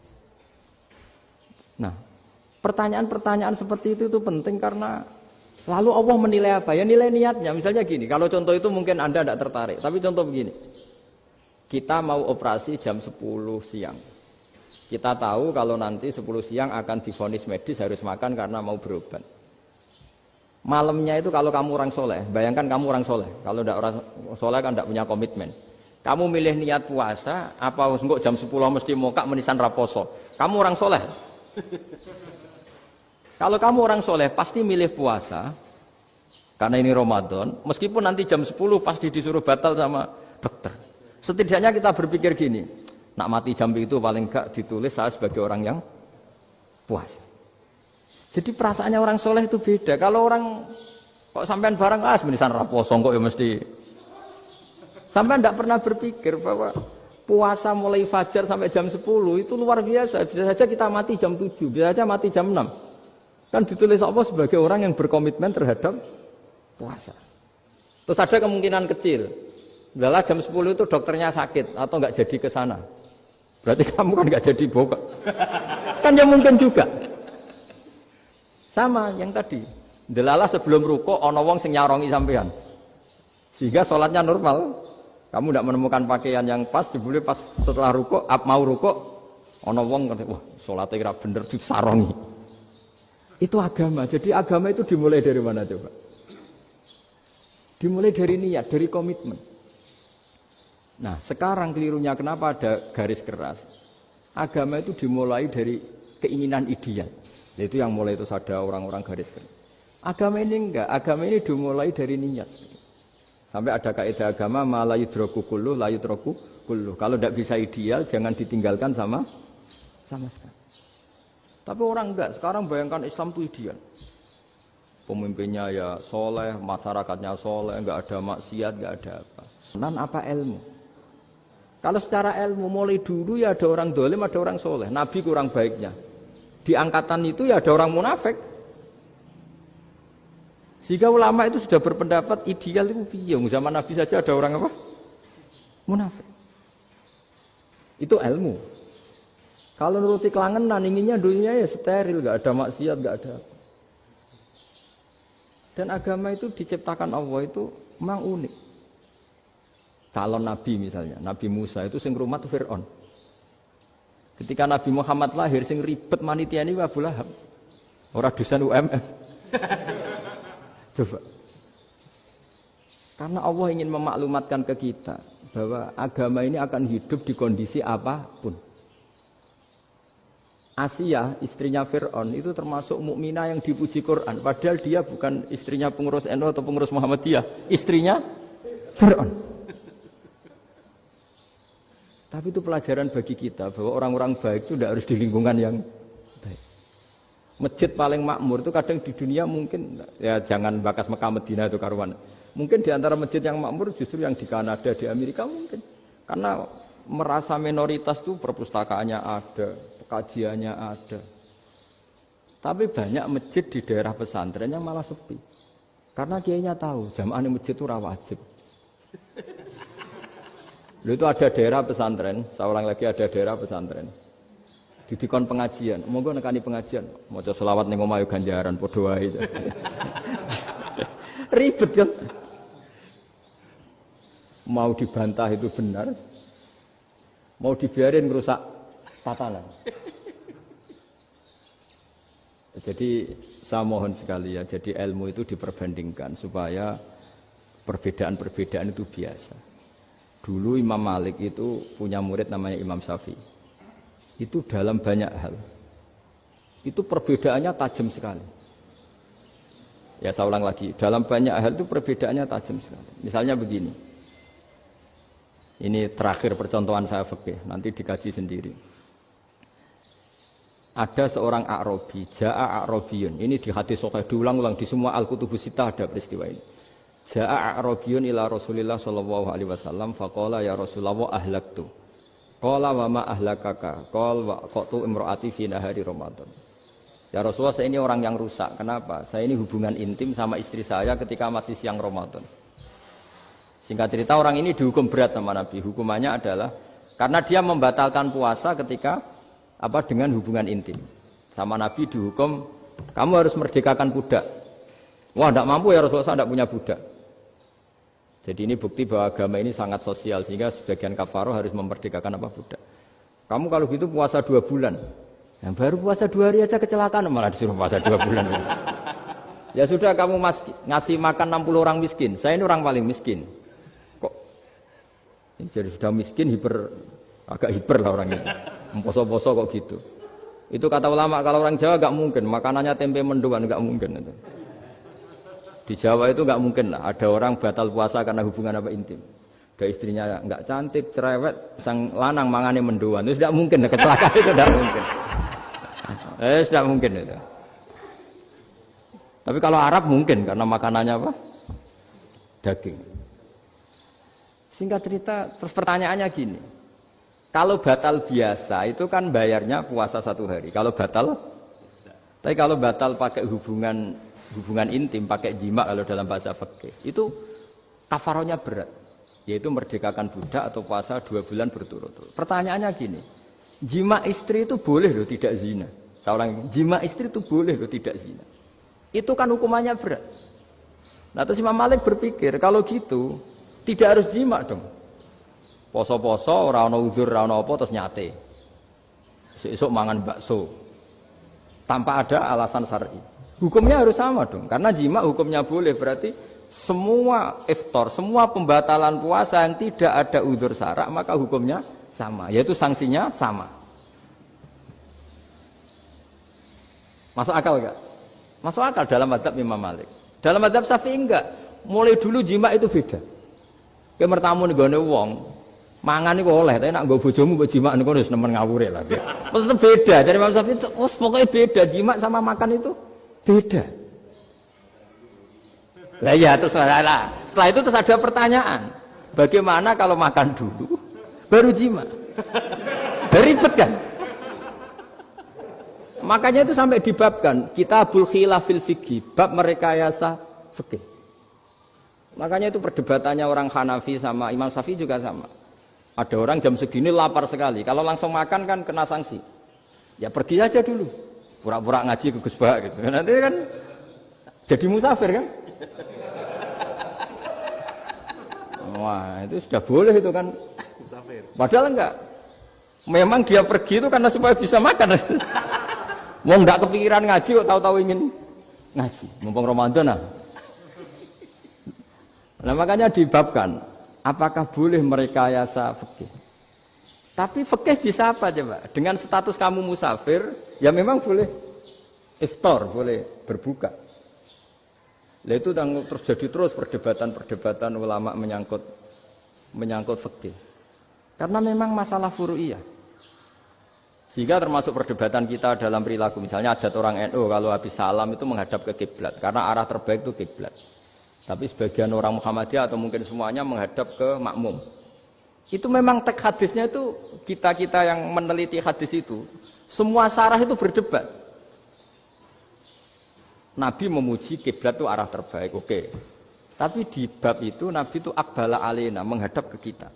[SPEAKER 2] Nah, pertanyaan-pertanyaan seperti itu penting karena lalu Allah menilai apa? Ya nilai niatnya. Misalnya gini, kalau contoh itu mungkin Anda tidak tertarik, tapi contoh begini. Kita mau operasi jam 10 siang. Kita tahu kalau nanti 10 siang akan divonis medis harus makan karena mau berobat. Malamnya itu kalau kamu orang soleh, bayangkan kamu orang soleh. Kalau tidak orang soleh kan tidak punya komitmen. Kamu milih niat puasa, apa enggak jam 10 mesti mokak menisan raposo. Kamu orang soleh. Kalau kamu orang soleh pasti milih puasa, karena ini Ramadan. Meskipun nanti jam 10 pasti disuruh batal sama dokter. Setidaknya kita berpikir gini, nak mati jam itu paling enggak ditulis saya sebagai orang yang puasa. Jadi perasaannya orang soleh itu beda. Kalau orang kok sampean barang menisan raposo kok ya mesti. Sampean tidak pernah berpikir bahwa puasa mulai fajar sampai jam 10 itu luar biasa. Bisa saja kita mati jam 7, bisa saja mati jam 6. Kan ditulis Allah sebagai orang yang berkomitmen terhadap puasa. Terus ada kemungkinan kecil. Adalah jam 10 itu dokternya sakit atau nggak jadi ke sana. Berarti kamu kan nggak jadi boga. Kan ya mungkin juga. Sama yang tadi. Delalah sebelum ruko ana wong sing nyarongi sampean. Sehingga sholatnya normal. Kamu tidak menemukan pakaian yang pas, jebule pas setelah ruko, mau ruko ana wong wah sholatnya kira bener disarongi. Itu agama. Jadi agama itu dimulai dari mana coba? Dimulai dari niat, dari komitmen. Nah, sekarang kelirunya kenapa ada garis keras? Agama itu dimulai dari keinginan ideal. Itu yang mulai itu ada orang-orang garis keras. Agama ini enggak, agama ini dimulai dari niat. Sampai ada kaidah agama la yudraku kulluh la yutraku kulluh. Kalau tidak bisa ideal jangan ditinggalkan sama sekali. Tapi orang enggak, sekarang bayangkan Islam itu ideal. Pemimpinnya ya soleh, masyarakatnya soleh, nggak ada maksiat, nggak ada apa. Nan apa ilmu? Kalau secara ilmu mulai dulu ya ada orang dolim, ada orang soleh. Nabi kurang baiknya. Di angkatan itu ya ada orang munafik. Sehingga ulama itu sudah berpendapat ideal itu piye? Zaman Nabi saja ada orang apa? Munafik. Itu ilmu. Kalau nuruti kelangenan, inginnya dunia ya steril, nggak ada maksiat, nggak ada apa. Dan agama itu diciptakan Allah itu memang unik. Calon Nabi misalnya, Nabi Musa itu sing rumat Fir'aun. Ketika Nabi Muhammad lahir, sing ribet manitia ini Abu Lahab. Orang dosen UMM. Coba. Karena Allah ingin memaklumatkan ke kita bahwa agama ini akan hidup di kondisi apapun. Asia, istrinya Fir'aun, itu termasuk mukminah yang dipuji Quran. Padahal dia bukan istrinya pengurus NU atau pengurus Muhammadiyah. Istrinya Fir'aun. Tapi itu pelajaran bagi kita bahwa orang-orang baik itu tidak harus di lingkungan yang baik. Masjid paling makmur itu kadang di dunia mungkin, ya jangan bakas Mekah Medina itu karuan. Mungkin di antara masjid yang makmur justru yang di Kanada, di Amerika mungkin. Karena merasa minoritas itu perpustakaannya ada, kajiannya ada. Tapi banyak masjid di daerah pesantrennya malah sepi. Karena kiainya tahu jamaah di masjid itu wajib. Lalu itu ada daerah pesantren, saya ulang lagi ada daerah pesantren. Didikon pengajian, monggo nekani pengajian, maca selawat ning omah yo ganjaran padha wae. Ribet kan? Mau dibantah itu benar. Mau dibiarin ngerusak tatanan. Jadi saya mohon sekali ya, jadi ilmu itu diperbandingkan supaya perbedaan-perbedaan itu biasa. Dulu Imam Malik itu punya murid namanya Imam Syafi'i. Itu dalam banyak hal. Itu perbedaannya tajam sekali. Ya saya ulang lagi, dalam banyak hal itu perbedaannya tajam sekali. Misalnya begini. Ini terakhir percontohan saya fikih, nanti dikaji sendiri. Ada seorang A'rabi, Ja'a A'rabiyun. Ini di hadis sahih diulang-ulang di semua Al-Kutubus Sittah ada peristiwa ini. Ja'a A'rabiyun ila Rasulillah sallallahu alaihi wasallam faqala ya Rasulullah ahlaktu. Qala wa ma ahlakaka? Qala wa qatu imraati fi nahari Ramadan. Ya Rasulullah, saya ini orang yang rusak. Kenapa? Saya ini hubungan intim sama istri saya ketika masih siang Ramadan. Singkat cerita orang ini dihukum berat sama Nabi. Hukumannya adalah karena dia membatalkan puasa ketika dengan hubungan intim. Sama Nabi dihukum, kamu harus merdekakan budak. Wah, tidak mampu ya Rasulullah, saya tidak punya budak. Jadi ini bukti bahwa agama ini sangat sosial sehingga sebagian kafaroh harus memerdekakan budak. Kamu kalau gitu puasa 2 bulan. Yang baru puasa 2 hari aja kecelakaan malah disuruh puasa 2 bulan. Ya sudah kamu ngasih makan 60 orang miskin. Saya ini orang paling miskin. Kok ini jadi sudah miskin agak hiper lah orang ini. Poso-poso kok gitu. Itu kata ulama kalau orang Jawa enggak mungkin makanannya tempe mendoan enggak mungkin itu. Di Jawa itu enggak mungkin lah ada orang batal puasa karena hubungan intim. Ada istrinya enggak cantik, cerewet, sang lanang mangane mendoan. Itu tidak mungkin, kecelakaan itu tidak mungkin. Tidak mungkin itu. Tapi kalau Arab mungkin karena makanannya daging. Singkat cerita, terus pertanyaannya gini. Kalau batal biasa itu kan bayarnya puasa 1 hari. Kalau batal, tapi kalau batal pakai hubungan intim, pakai jima kalau dalam bahasa fikih, itu kafarohnya berat, yaitu merdekakan budak atau puasa 2 bulan berturut-turut. Pertanyaannya gini, jima istri itu boleh loh tidak zina. Seorang jima istri itu boleh loh tidak zina. Itu kan hukumannya berat. Nah terus Imam Malik berpikir kalau gitu tidak harus jima dong. Poso-poso, ora ana uzur, ora ana apa terus nyate. Esuk mangan bakso. Tanpa ada alasan syar'i. Hukumnya harus sama dong. Karena jima hukumnya boleh, berarti semua iftar, semua pembatalan puasa yang tidak ada uzur syara' maka hukumnya sama, yaitu sanksinya sama. Masuk akal enggak? Masuk akal dalam mazhab Imam Malik. Dalam mazhab Syafi'i enggak. Mulai dulu jima itu beda. Kayak mertamu nih gone wong, mangan iku oleh, tapi nak nggo bojomu mbok jima niku wis nemen ngawure lah. Tetep beda. Dari Imam Syafi'i itu pokoknya beda, jima sama makan itu beda. Lah ya terus lah. Setelah itu terus ada pertanyaan. Bagaimana kalau makan dulu baru jima? Ribet kan? Makanya itu sampai dibabkan Kitabul Khilafil Fiqhi, bab merekayasa fikih. Makanya itu perdebatannya orang Hanafi sama Imam Syafi'i juga sama. Ada orang jam segini lapar sekali, kalau langsung makan kan kena sanksi. Ya pergi aja dulu, pura-pura ngaji ke Gus Bah gitu. Nanti kan jadi musafir kan? Wah itu sudah boleh itu kan? Padahal enggak. Memang dia pergi itu karena supaya bisa makan. Mau enggak kepikiran ngaji kok tahu-tahu ingin ngaji. Mumpung Ramadan nah. Nah makanya dibabkan. Apakah boleh merekayasa fikih? Tapi fikih bisa apa coba? Dengan status kamu musafir, ya memang boleh iftar, boleh berbuka. Nah itu terjadi terus perdebatan ulama menyangkut fikih. Karena memang masalah furu'iyah. Sehingga termasuk perdebatan kita dalam perilaku. Misalnya adat orang NU kalau habis salam itu menghadap ke kiblat, karena arah terbaik itu kiblat. Tapi sebagian orang Muhammadiyah atau mungkin semuanya menghadap ke makmum. Itu memang teks hadisnya itu kita yang meneliti hadis itu semua syarah itu berdebat. Nabi memuji kiblat itu arah terbaik, oke. Tapi di bab itu Nabi itu aqbala alaina, menghadap ke kita.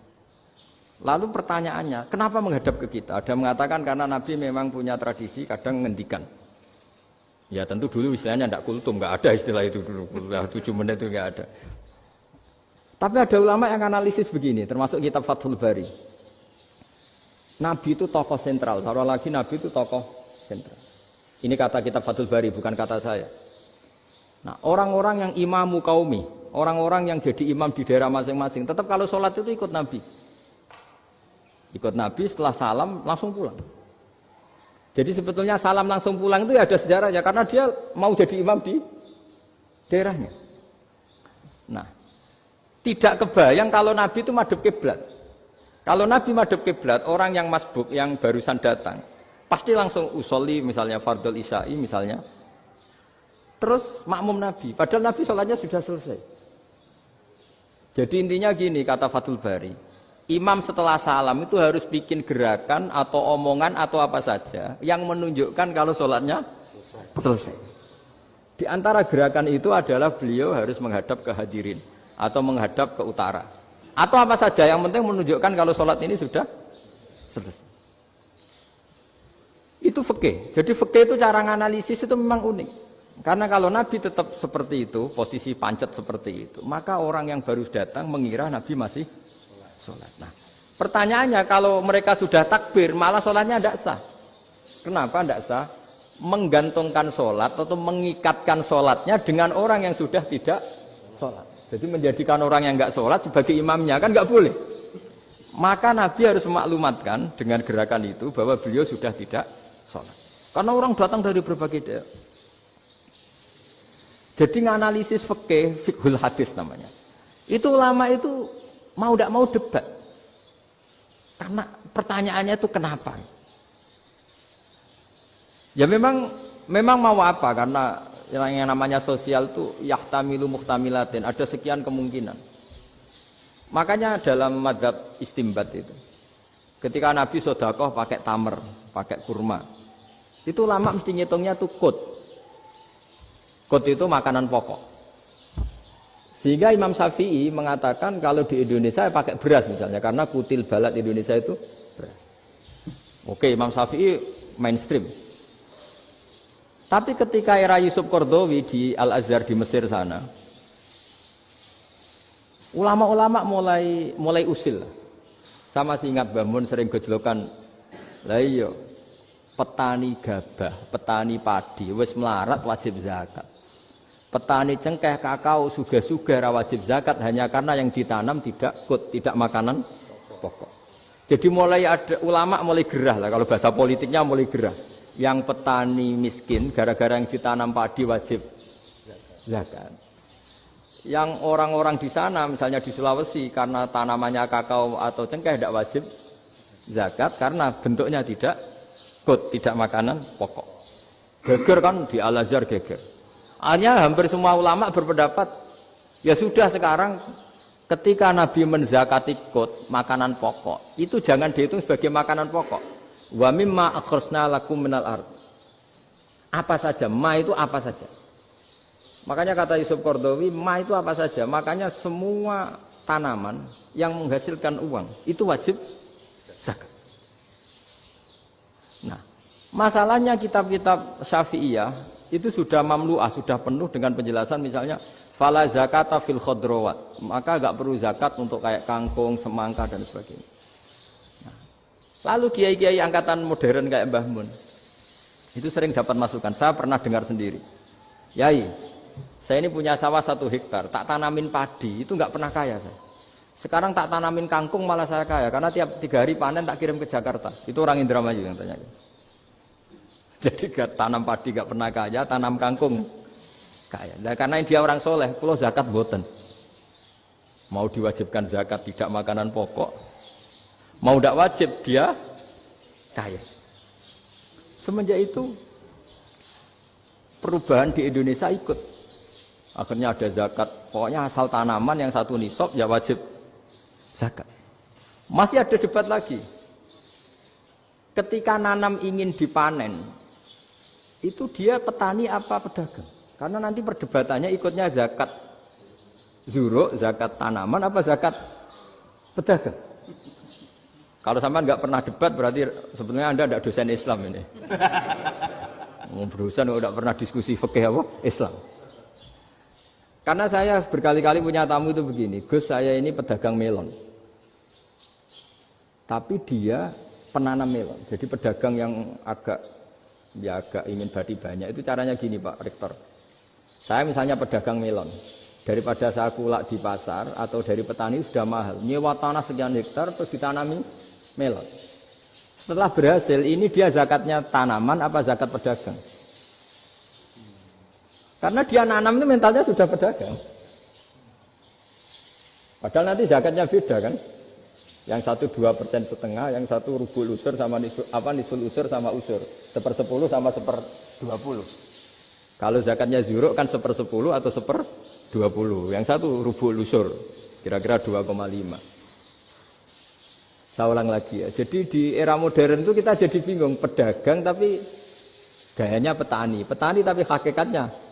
[SPEAKER 2] Lalu pertanyaannya, kenapa menghadap ke kita? Ada mengatakan karena Nabi memang punya tradisi kadang ngendikan. Ya tentu dulu istilahnya tidak kultum, nggak ada istilah itu dulu, 7 menit itu nggak ada. Tapi ada ulama yang analisis begini, termasuk kitab Fathul Bari. Nabi itu tokoh sentral, taruh lagi Nabi itu tokoh sentral. Ini kata kitab Fathul Bari, bukan kata saya. Nah orang-orang yang imamu qaumi, orang-orang yang jadi imam di daerah masing-masing, tetap kalau sholat itu ikut Nabi. Ikut Nabi setelah salam langsung pulang. Jadi sebetulnya salam langsung pulang itu ya ada sejarahnya karena dia mau jadi imam di daerahnya. Nah, tidak kebayang kalau Nabi itu madhep kiblat. Kalau Nabi madhep kiblat, orang yang masbuk yang barusan datang pasti langsung usolli misalnya fardhu isya'i misalnya. Terus makmum Nabi, padahal Nabi sholatnya sudah selesai. Jadi intinya gini kata Fathul Bari. Imam setelah salam itu harus bikin gerakan atau omongan atau apa saja yang menunjukkan kalau sholatnya selesai. Di antara gerakan itu adalah beliau harus menghadap ke hadirin atau menghadap ke utara. Atau apa saja yang penting menunjukkan kalau sholat ini sudah selesai. Itu fikih. Jadi fikih itu cara menganalisis itu memang unik. Karena kalau Nabi tetap seperti itu, posisi pancet seperti itu, maka orang yang baru datang mengira Nabi masih sholat. Nah, pertanyaannya kalau mereka sudah takbir, malah sholatnya tidak sah. Kenapa tidak sah? Menggantungkan sholat atau mengikatkan sholatnya dengan orang yang sudah tidak sholat. Jadi menjadikan orang yang nggak sholat sebagai imamnya kan nggak boleh. Maka Nabi harus memaklumatkan dengan gerakan itu bahwa beliau sudah tidak sholat. Karena orang datang dari berbagai daerah. Jadi nganalisis fikih, fiqhul hadis namanya. Itu ulama itu mau tidak mau debat. Karena pertanyaannya itu kenapa? Ya memang mau apa? Karena yang namanya sosial itu yahtamilu muhtamilatin, ada sekian kemungkinan. Makanya dalam madzhab istimbat itu, ketika Nabi sedekah pakai tamer, pakai kurma, itu ulama mesti ngitungnya tuh qut. Qut itu makanan pokok. Sehingga Imam Syafi'i mengatakan kalau di Indonesia pakai beras misalnya, karena kutil balad Indonesia itu beras. Oke, Imam Syafi'i mainstream. Tapi ketika era Yusuf Qaradawi di Al-Azhar di Mesir sana, ulama-ulama mulai usil. Sama sih ingat Mbah Mun sering gejlokan, lah iya, petani gabah, petani padi wis melarat wajib zakat. Petani cengkeh, kakao, suga-suga wajib zakat hanya karena yang ditanam tidak makanan pokok. Jadi mulai ada ulama mulai gerah lah, kalau bahasa politiknya mulai gerah. Yang petani miskin gara-gara yang ditanam padi wajib zakat. Yang orang-orang di sana misalnya di Sulawesi karena tanamannya kakao atau cengkeh tidak wajib zakat karena bentuknya tidak makanan pokok. Geger kan di Al-Azhar geger. Hanya hampir semua ulama berpendapat Ya sudah sekarang ketika Nabi menzakati qut, makanan pokok, itu jangan dihitung sebagai makanan pokok. Wa mimma akhrajna lakum minal ard. Apa saja, ma itu apa saja. Makanya kata Yusuf Qaradawi, ma itu apa saja. Makanya semua tanaman yang menghasilkan uang itu wajib zakat. Nah, masalahnya kitab-kitab Syafi'iyah itu sudah mamlu'ah, sudah penuh dengan penjelasan misalnya fala zakata fil khadrawat, maka enggak perlu zakat untuk kayak kangkung, semangka dan sebagainya. Nah, lalu kiai-kiai angkatan modern kayak Mbah Mun itu sering dapat masukan. Saya pernah dengar sendiri. Yai, saya ini punya sawah 1 hektar, tak tanamin padi, itu enggak pernah kaya saya. Sekarang tak tanamin kangkung malah saya kaya, karena tiap 3 hari panen tak kirim ke Jakarta. Itu orang Indramayu yang tanya. Jadi gak tanam padi gak pernah kaya, tanam kangkung kaya. Nah, karena dia orang soleh, kalau zakat boten. Mau diwajibkan zakat tidak makanan pokok, mau tidak wajib dia kaya. Semenjak itu perubahan di Indonesia ikut. Akhirnya ada zakat, pokoknya asal tanaman yang 1 nisab ya wajib zakat. Masih ada debat lagi. Ketika nanam ingin dipanen, itu dia petani apa pedagang? Karena nanti perdebatannya ikutnya zakat zuruk, zakat tanaman apa zakat pedagang. Kalau sampean nggak pernah debat berarti sebenarnya Anda tidak dosen Islam ini. Berusaha tidak pernah diskusi fikih apa Islam. Karena saya berkali-kali punya tamu itu begini, Gus saya ini pedagang melon. Tapi dia penanam melon. Jadi pedagang yang agak ingin badi banyak. Itu caranya gini Pak Rektor. Saya misalnya pedagang melon. Daripada saya kulak di pasar atau dari petani sudah mahal. Nyewa tanah sekian hektar terus ditanami melon. Setelah berhasil ini dia zakatnya tanaman apa zakat pedagang? Karena dia nanam itu mentalnya sudah pedagang. Padahal nanti zakatnya beda kan? Yang 1 2% setengah, yang 1 rubul usur sama nisul usur sama usur, 1/10 sama 1/20. Kalau zakatnya zuruk kan 1/10 atau 1/20. Yang 1 rubul usur, kira-kira 2,5. Saya ulang lagi ya. Jadi di era modern itu kita jadi bingung, pedagang tapi gayanya petani, petani tapi hakikatnya.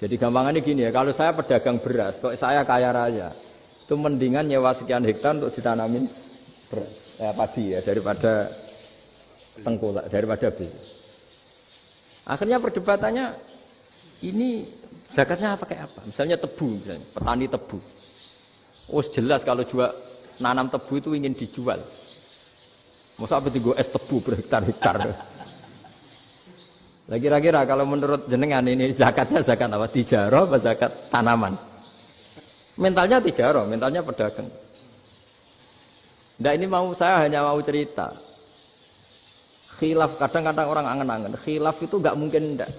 [SPEAKER 2] Jadi gampangannya gini ya, kalau saya pedagang beras, kok saya kaya raya, itu mendingan nyewa sekian hektar untuk ditanamin padi ya daripada tengkulak, daripada beli. Akhirnya perdebatannya ini zakatnya pakai apa? Misalnya tebu, misalnya petani tebu. Oh jelas kalau jual nanam tebu itu ingin dijual. Masa apa tiga es tebu berhektar-hektar. Lah kira-kira kalau menurut jenengan ini zakatnya zakat apa? Tijarah apa zakat tanaman? Mentalnya tijarah, mentalnya pedagang. Nah ini saya hanya mau cerita. Khilaf, kadang-kadang orang angen-angen. Khilaf itu enggak mungkin enggak.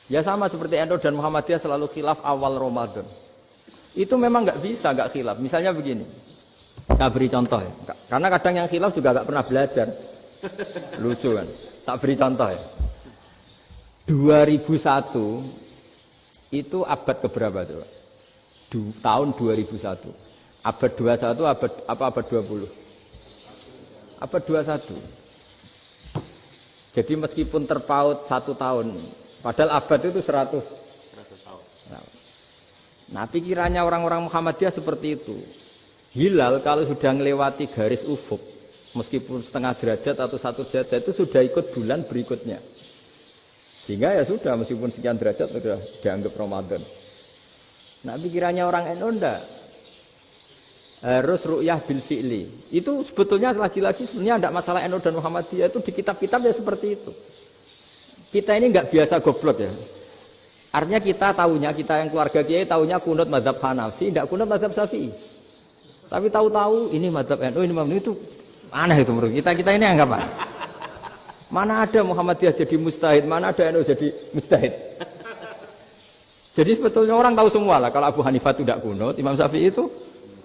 [SPEAKER 2] Ya sama seperti NU dan Muhammadiyah selalu khilaf awal Ramadan. Itu memang enggak bisa enggak khilaf. Misalnya begini. Saya beri contoh ya. Karena kadang yang khilaf juga enggak pernah belajar. Lucu kan? Tak beri contoh ya. 2001 itu abad keberapa coba? Tahun 2001. Abad 21 abad 20? Abad 21. Jadi meskipun terpaut 1 tahun, padahal abad itu 100 tahun. Nah, pikirannya orang-orang Muhammadiyah seperti itu. Hilal kalau sudah melewati garis ufuk, meskipun setengah derajat atau 1 derajat itu sudah ikut bulan berikutnya. Sehingga ya sudah meskipun sekian derajat sudah dianggap Ramadan. Nah pikirannya orang NU enggak. Harus ru'yah bil fi'li. Itu sebetulnya lagi-lagi sebenarnya enggak masalah NU dan Muhammadiyah, itu di kitab-kitab ya seperti itu. Kita ini enggak biasa goblok ya. Artinya kita yang keluarga kiai tahunya kunut mazhab Hanafi, enggak kunut mazhab Syafi'i. Tapi tahu-tahu ini mazhab NU, ini mazhab itu aneh itu menurut kita ini anggap apa? Mana ada Muhammadiyah jadi mustahid, mana ada NU jadi mustahid. Jadi sebetulnya orang tahu semua lah kalau Abu Hanifah itu tidak kunut, Imam Syafi'i itu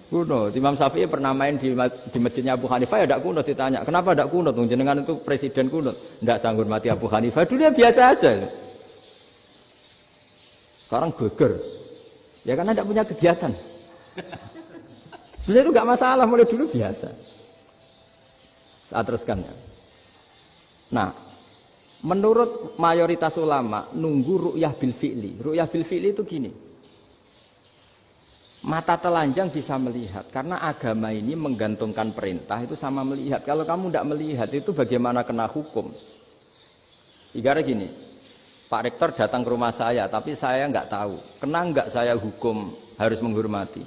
[SPEAKER 2] kunut. Imam Syafi'i pernah main di masjidnya Abu Hanifah ya tidak kunut, ditanya kenapa tidak kunut? Jenengan itu presiden kunut, tidak sanggup mati Abu Hanifah. Dulu biasa aja. Sekarang geger. Ya karena tidak punya kegiatan. Sebenarnya itu nggak masalah, mulai dulu biasa. Saat teruskan ya. Nah, menurut mayoritas ulama nunggu ru'yah bil fi'li. Ru'yah bil fi'li itu gini. Mata telanjang bisa melihat karena agama ini menggantungkan perintah itu sama melihat. Kalau kamu tidak melihat itu bagaimana kena hukum? Ibaratnya gini, Pak Rektor datang ke rumah saya tapi saya nggak tahu. Kena nggak saya hukum harus menghormati?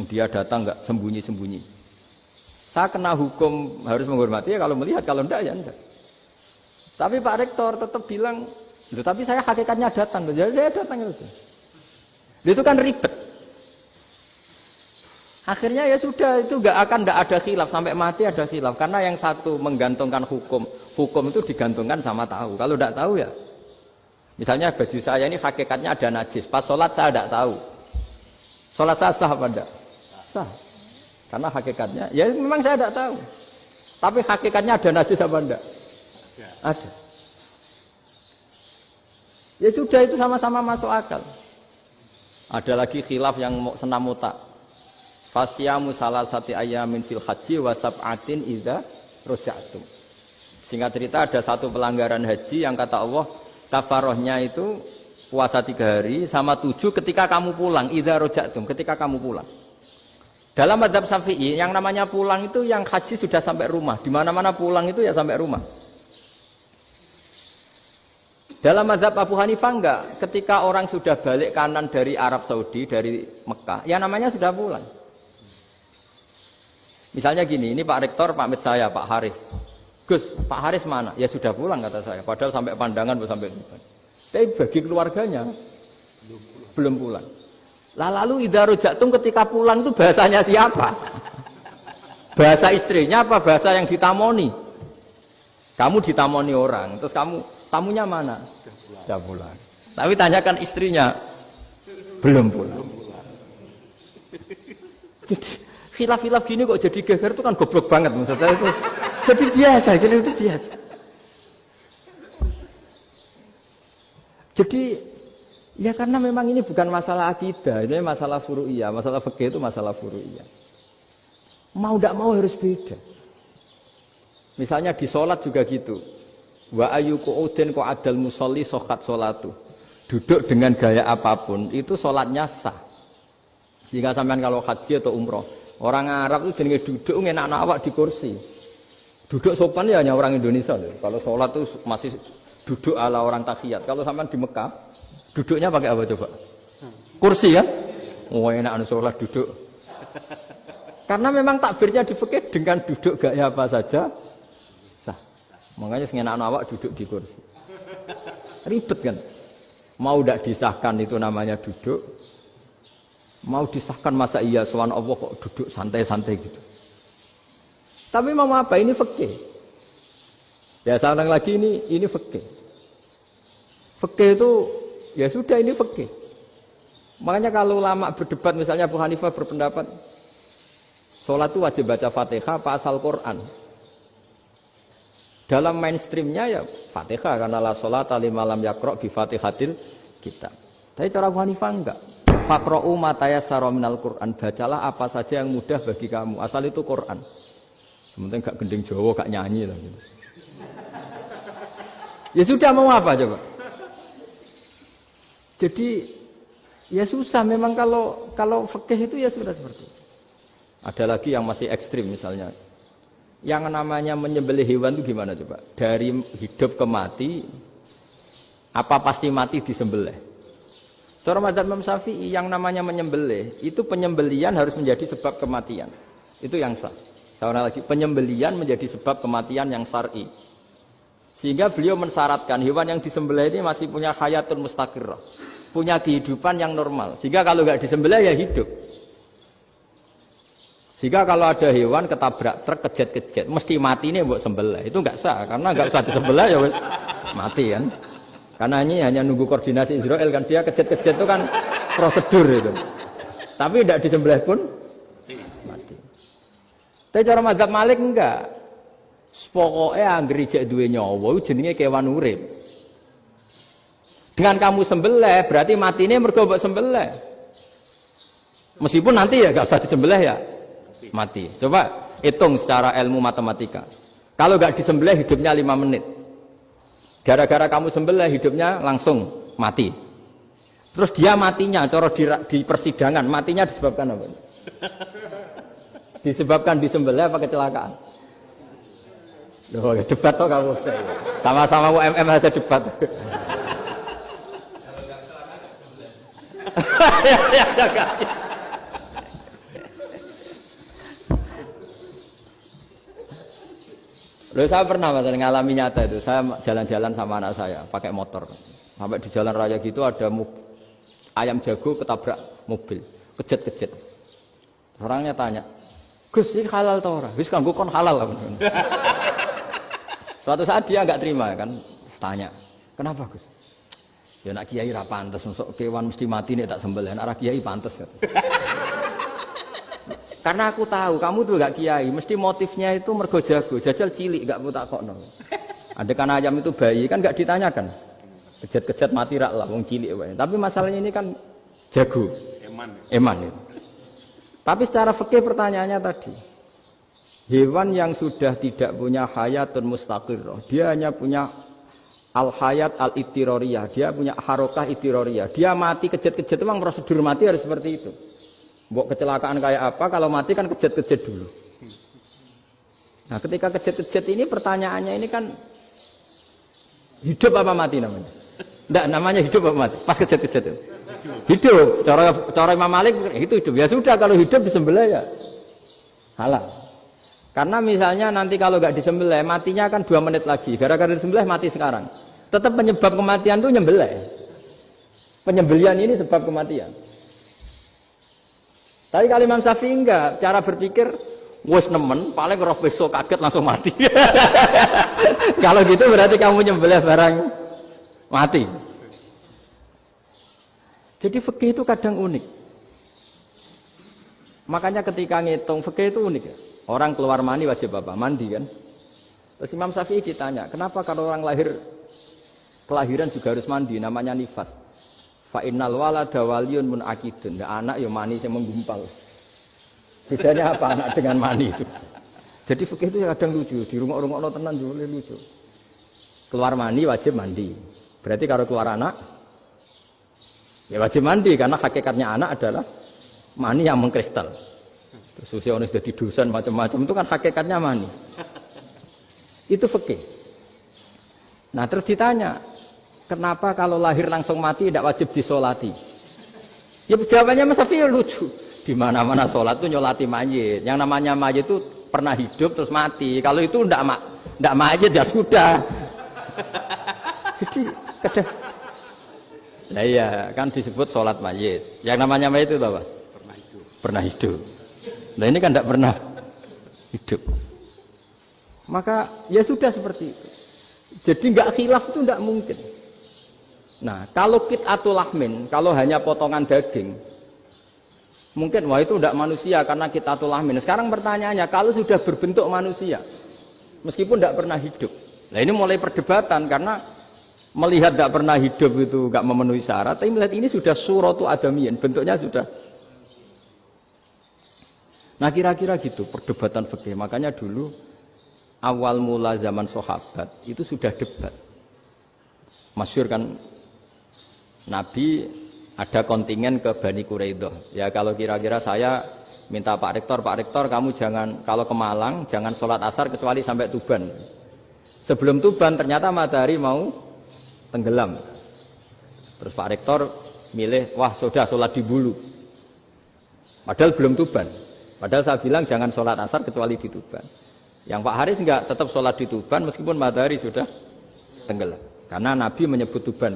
[SPEAKER 2] Dia datang nggak sembunyi-sembunyi. Saya kena hukum harus menghormati ya kalau melihat, kalau enggak ya enggak. Tapi Pak Rektor tetap bilang, tapi saya hakikatnya datang, jadi saya datang itu. Itu kan ribet. Akhirnya ya sudah, itu nggak ada khilaf sampai mati ada khilaf karena yang satu menggantungkan hukum itu digantungkan sama tahu. Kalau tidak tahu ya, misalnya baju saya ini hakikatnya ada najis, pas sholat saya tidak tahu. Sholat saya sah apa enggak? Sah. Karena hakikatnya, ya memang saya tidak tahu. Tapi hakikatnya ada najis apa enggak? Ada. Ya sudah, itu sama-sama masuk akal. Ada lagi khilaf yang senam otak. Fasyamu salasati ayamin fil haji wa sab'atin idza raja'tum. Singkat cerita ada satu pelanggaran haji yang kata Allah kafarohnya itu puasa 3 hari sama 7 ketika kamu pulang, idza raja'tum, ketika kamu pulang. Dalam mazhab Syafi'i yang namanya pulang itu yang haji sudah sampai rumah. Di mana-mana pulang itu ya sampai rumah. Dalam mazhab Abu Hanifah enggak, ketika orang sudah balik kanan dari Arab Saudi, dari Mekah, ya namanya sudah pulang. Misalnya gini, ini Pak Rektor pamit saya, Pak Haris. Gus, Pak Haris mana? Ya sudah pulang kata saya, padahal sampai pandangan sampai depan. Tapi bagi keluarganya belum pulang. Lalu idza raja'tum ketika pulang itu bahasanya siapa? Bahasa istrinya apa bahasa yang ditamoni? Kamu ditamoni orang, terus kamu tamunya mana? Sudah pulang. Tapi tanyakan istrinya, belum pulang. Khilaf-khilaf gini kok jadi geger itu kan goblok banget maksud saya itu. Jadi biasa, gitu itu biasa. Jadi ya karena memang ini bukan masalah akidah, ini masalah furu'iyah, masalah fikih itu masalah furu'iyah. Mau tidak mau harus beda. Misalnya di sholat juga gitu. Wa ayyuqu'udin qu'adal musolli sokat sholatu. Duduk dengan gaya apapun itu sholatnya sah. Jika sampean kalau haji atau umroh, orang Arab itu jenenge duduk ngenak awak di kursi. Duduk sopan ya hanya orang Indonesia loh. Kalau sholat itu masih duduk ala orang tahiyat. Kalau sampean di Mekah, duduknya pakai apa coba? Kursi ya? Oh enak sholat duduk. Karena memang takbirnya di fikih dengan duduk gaya apa saja sah. Makanya sengenak awak duduk di kursi. Ribet kan? Mau tidak disahkan itu namanya duduk. Mau disahkan masa iya sowan Allah kok duduk santai-santai gitu. Tapi mau apa? Ini fikih. Ya sekarang lagi ini fikih. Fikih itu ya sudah ini fikih. Makanya kalau ulama berdebat misalnya Abu Hanifah berpendapat sholat itu wajib baca Fatihah apa asal Quran. Dalam mainstreamnya ya Fatihah karena la sholata liman lam yaqra' bi Fatihatil kitab. Tapi cara Abu Hanifah enggak. Faqra'u ma tayassara minal Qur'an, bacalah apa saja yang mudah bagi kamu, asal itu Quran. Sementara enggak gending Jawa, enggak nyanyi lah gitu. Ya sudah mau apa coba? Jadi ya susah memang kalau fikih itu ya sudah seperti itu. Ada lagi yang masih ekstrim misalnya. Yang namanya menyembelih hewan itu gimana coba? Dari hidup ke mati, apa pasti mati disembelih? Cara mazhab Imam Syafi'i yang namanya menyembelih itu penyembelian harus menjadi sebab kematian. Itu yang sah. Seorang lagi penyembelian menjadi sebab kematian yang syar'i. Sehingga beliau mensyaratkan hewan yang disembelih ini masih punya hayatun mustaqirrah, punya kehidupan yang normal. Sehingga kalau nggak disembelih ya hidup. Sehingga kalau ada hewan ketabrak truk kejet-kejet mesti mati ini buat sembelih. Itu nggak sah karena nggak usah disembelih ya wes mati kan. Karena ini hanya nunggu koordinasi Israel kan, dia kejet-kejet itu kan prosedur itu. Tapi tidak disembelih pun mati. Tapi cara mazhab Malik enggak. Pokoknya anggere jek duwe nyawa jenenge kewan urip. Dengan kamu sembelih berarti matinya mergo mbok sembelih. Meskipun nanti ya gak usah disembelih ya mati. Coba hitung secara ilmu matematika. Kalau gak disembelih hidupnya 5 menit. Gara-gara kamu sembelih hidupnya langsung mati. Terus dia matinya, cara di persidangan matinya disebabkan apa? Disebabkan disembelih apa kecelakaan? Loh, debat toh kamu. Sama-sama UMM aja debat. Loh, saya pernah ngalami nyata itu. Saya jalan-jalan sama anak saya pakai motor. Sampai di jalan raya gitu ada ayam jago ketabrak mobil, kejet-kejet. Orangnya tanya, "Gus, ini halal tau ora?" "Wis kanggo kon halal." Suatu saat dia enggak terima kan, tanya, "Kenapa, Gus?" "Ya nak kiai ra pantes, mosok kewan mesti mati nek tak sembelih, nek ra kiai pantes." Karena aku tahu kamu tuh gak kiai, mesti motifnya itu mergo jago, jajal cilik gak mau takokno. Andai ayam itu bayi kan gak ditanyakan. Kejet-kejet mati rak lah wong cilik wae. Tapi masalahnya ini kan jago. Eman itu. Tapi secara fikih pertanyaannya tadi. Hewan yang sudah tidak punya hayatun mustaqirrah, dia hanya punya al-hayat al-ittiroriyah, dia punya harokah ittiroriyah. Dia mati kejet-kejet memang prosedur mati harus seperti itu. Mbok kecelakaan kayak apa, kalau mati kan kejet-kejet dulu. Nah ketika kejet-kejet ini pertanyaannya ini kan hidup apa mati namanya? Enggak, namanya hidup apa mati? Pas kejet-kejet itu hidup. Cara Imam Malik itu hidup. Ya sudah, kalau hidup disembelih ya halal. Karena misalnya nanti kalau nggak disembelih matinya kan 2 menit lagi. Gara-gara disembelih mati sekarang. Tetap penyebab kematian itu nyembelih. Penyembelian ini sebab kematian. Tapi kalau Imam Syafi'i enggak, cara berpikir wes nemen, paling roh besok kaget langsung mati. Kalau gitu berarti kamu nyembelih barang mati. Jadi fikih itu kadang unik. Makanya ketika ngitung fikih itu unik ya. Orang keluar mani wajib apa? Mandi kan. Terus Imam Syafi'i ditanya, kenapa kalau orang kelahiran juga harus mandi? Namanya nifas. Fa innal walada waliyun munaqidun. Anak ya mani yang menggumpal. Bedanya apa anak dengan mani itu? Jadi fikih itu kadang lucu, di rumah-rumah tenan juga lucu. Keluar mani wajib mandi. Berarti kalau keluar anak ya wajib mandi karena hakikatnya anak adalah mani yang mengkristal. Terus usia sudah di dosen macam-macam itu kan hakikatnya mani. Itu fikih. Nah terus ditanya, kenapa kalau lahir langsung mati tidak wajib disolati? Ya jawabannya Mas Syafi'i lucu. Di mana-mana sholat itu nyolati mayit. Yang namanya mayit itu pernah hidup terus mati. Kalau itu tidak mayit ya sudah. Jadi kadang, nah iya kan disebut sholat mayit. Yang namanya mayit itu apa? Pernah hidup. Nah ini kan tidak pernah hidup. Maka ya sudah seperti itu. Jadi nggak khilaf itu tidak mungkin. Nah, kalau qit'atul lahmin, kalau hanya potongan daging, mungkin wah itu tidak manusia karena qit'atul lahmin. Sekarang pertanyaannya, kalau sudah berbentuk manusia, meskipun tidak pernah hidup, nah ini mulai perdebatan karena melihat tidak pernah hidup itu nggak memenuhi syarat, tapi melihat ini sudah suratu adamiyin, bentuknya sudah. Nah kira-kira gitu perdebatan fikih. Makanya dulu awal mula zaman sahabat itu sudah debat. Masyhur kan Nabi ada kontingen ke Bani Quraidah. Ya kalau kira-kira saya minta Pak Rektor kamu jangan kalau ke Malang jangan sholat asar kecuali sampai Tuban. Sebelum Tuban ternyata matahari mau tenggelam. Terus Pak Rektor milih, wah sudah sholat di Bulu. Padahal belum Tuban. Padahal saya bilang jangan sholat asar kecuali di Tuban. Yang Pak Haris enggak, tetap sholat di Tuban meskipun matahari sudah tenggelam. Karena Nabi menyebut Tuban.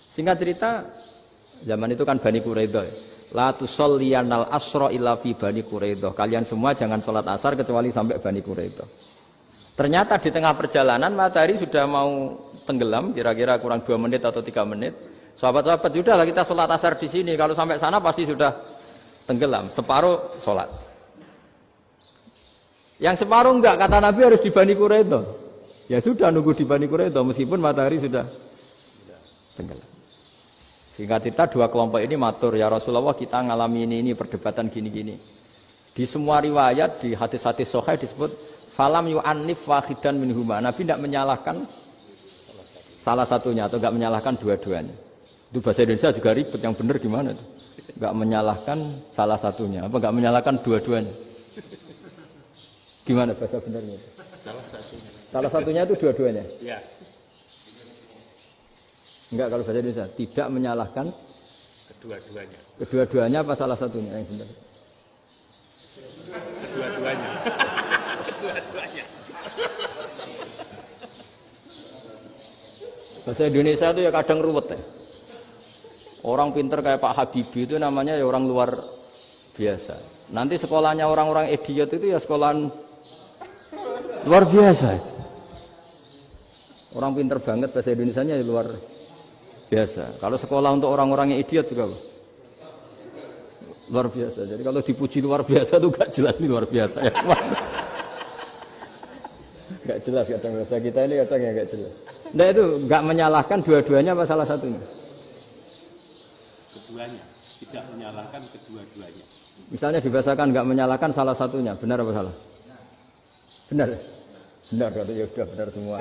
[SPEAKER 2] Singkat cerita, zaman itu kan Bani Quraidah. La tusolliyanal asra illa fi Bani Quraidah. Kalian semua jangan sholat asar kecuali sampai Bani Quraidah. Ternyata di tengah perjalanan matahari sudah mau tenggelam, kira-kira kurang 2 menit atau 3 menit. Sahabat-sahabat, sudahlah kita sholat asar di sini. Kalau sampai sana pasti sudah tenggelam. Separuh sholat. Yang separuh enggak, kata Nabi harus di Bani Quraidah. Ya sudah nunggu di Bani Quraidah meskipun matahari sudah tenggelam. Sehingga cerita dua kelompok ini matur, ya Rasulullah kita ngalami ini perdebatan gini-gini. Di semua riwayat di hadis-hadis sahih disebut falam yu'annif wahidan minhuma. Nabi tidak menyalahkan salah satunya atau enggak menyalahkan dua-duanya. Itu bahasa Indonesia juga ribet, yang benar gimana itu? Enggak menyalahkan salah satunya, apa enggak menyalahkan dua-duanya? Gimana bahasa benernya?
[SPEAKER 3] Salah satunya.
[SPEAKER 2] Salah satunya itu dua-duanya?
[SPEAKER 3] Ya.
[SPEAKER 2] Enggak, kalau bahasa Indonesia tidak menyalahkan
[SPEAKER 3] Kedua-duanya.
[SPEAKER 2] kedua-duanya apa salah satunya yang benar?
[SPEAKER 3] Kedua-duanya. Kedua-duanya.
[SPEAKER 2] Bahasa Indonesia itu ya kadang ruwet ya. Orang pinter kayak Pak Habibie itu namanya ya orang luar biasa. Nanti sekolahnya orang-orang idiot itu ya sekolahan luar biasa. Orang pinter banget bahasa Indonesianya ya luar biasa. Kalau sekolah untuk orang-orang yang idiot juga luar biasa. Jadi kalau dipuji luar biasa itu gak jelas ini luar biasa ya. Gak jelas kadang bahasa kita ini kadang ya gak jelas. Nah itu gak menyalahkan dua-duanya apa salah satunya?
[SPEAKER 3] Keduanya. Tidak menyalahkan kedua-duanya.
[SPEAKER 2] Misalnya dibahasakan gak menyalahkan salah satunya, benar apa salah? Benar. Benar, ya sudah benar semua.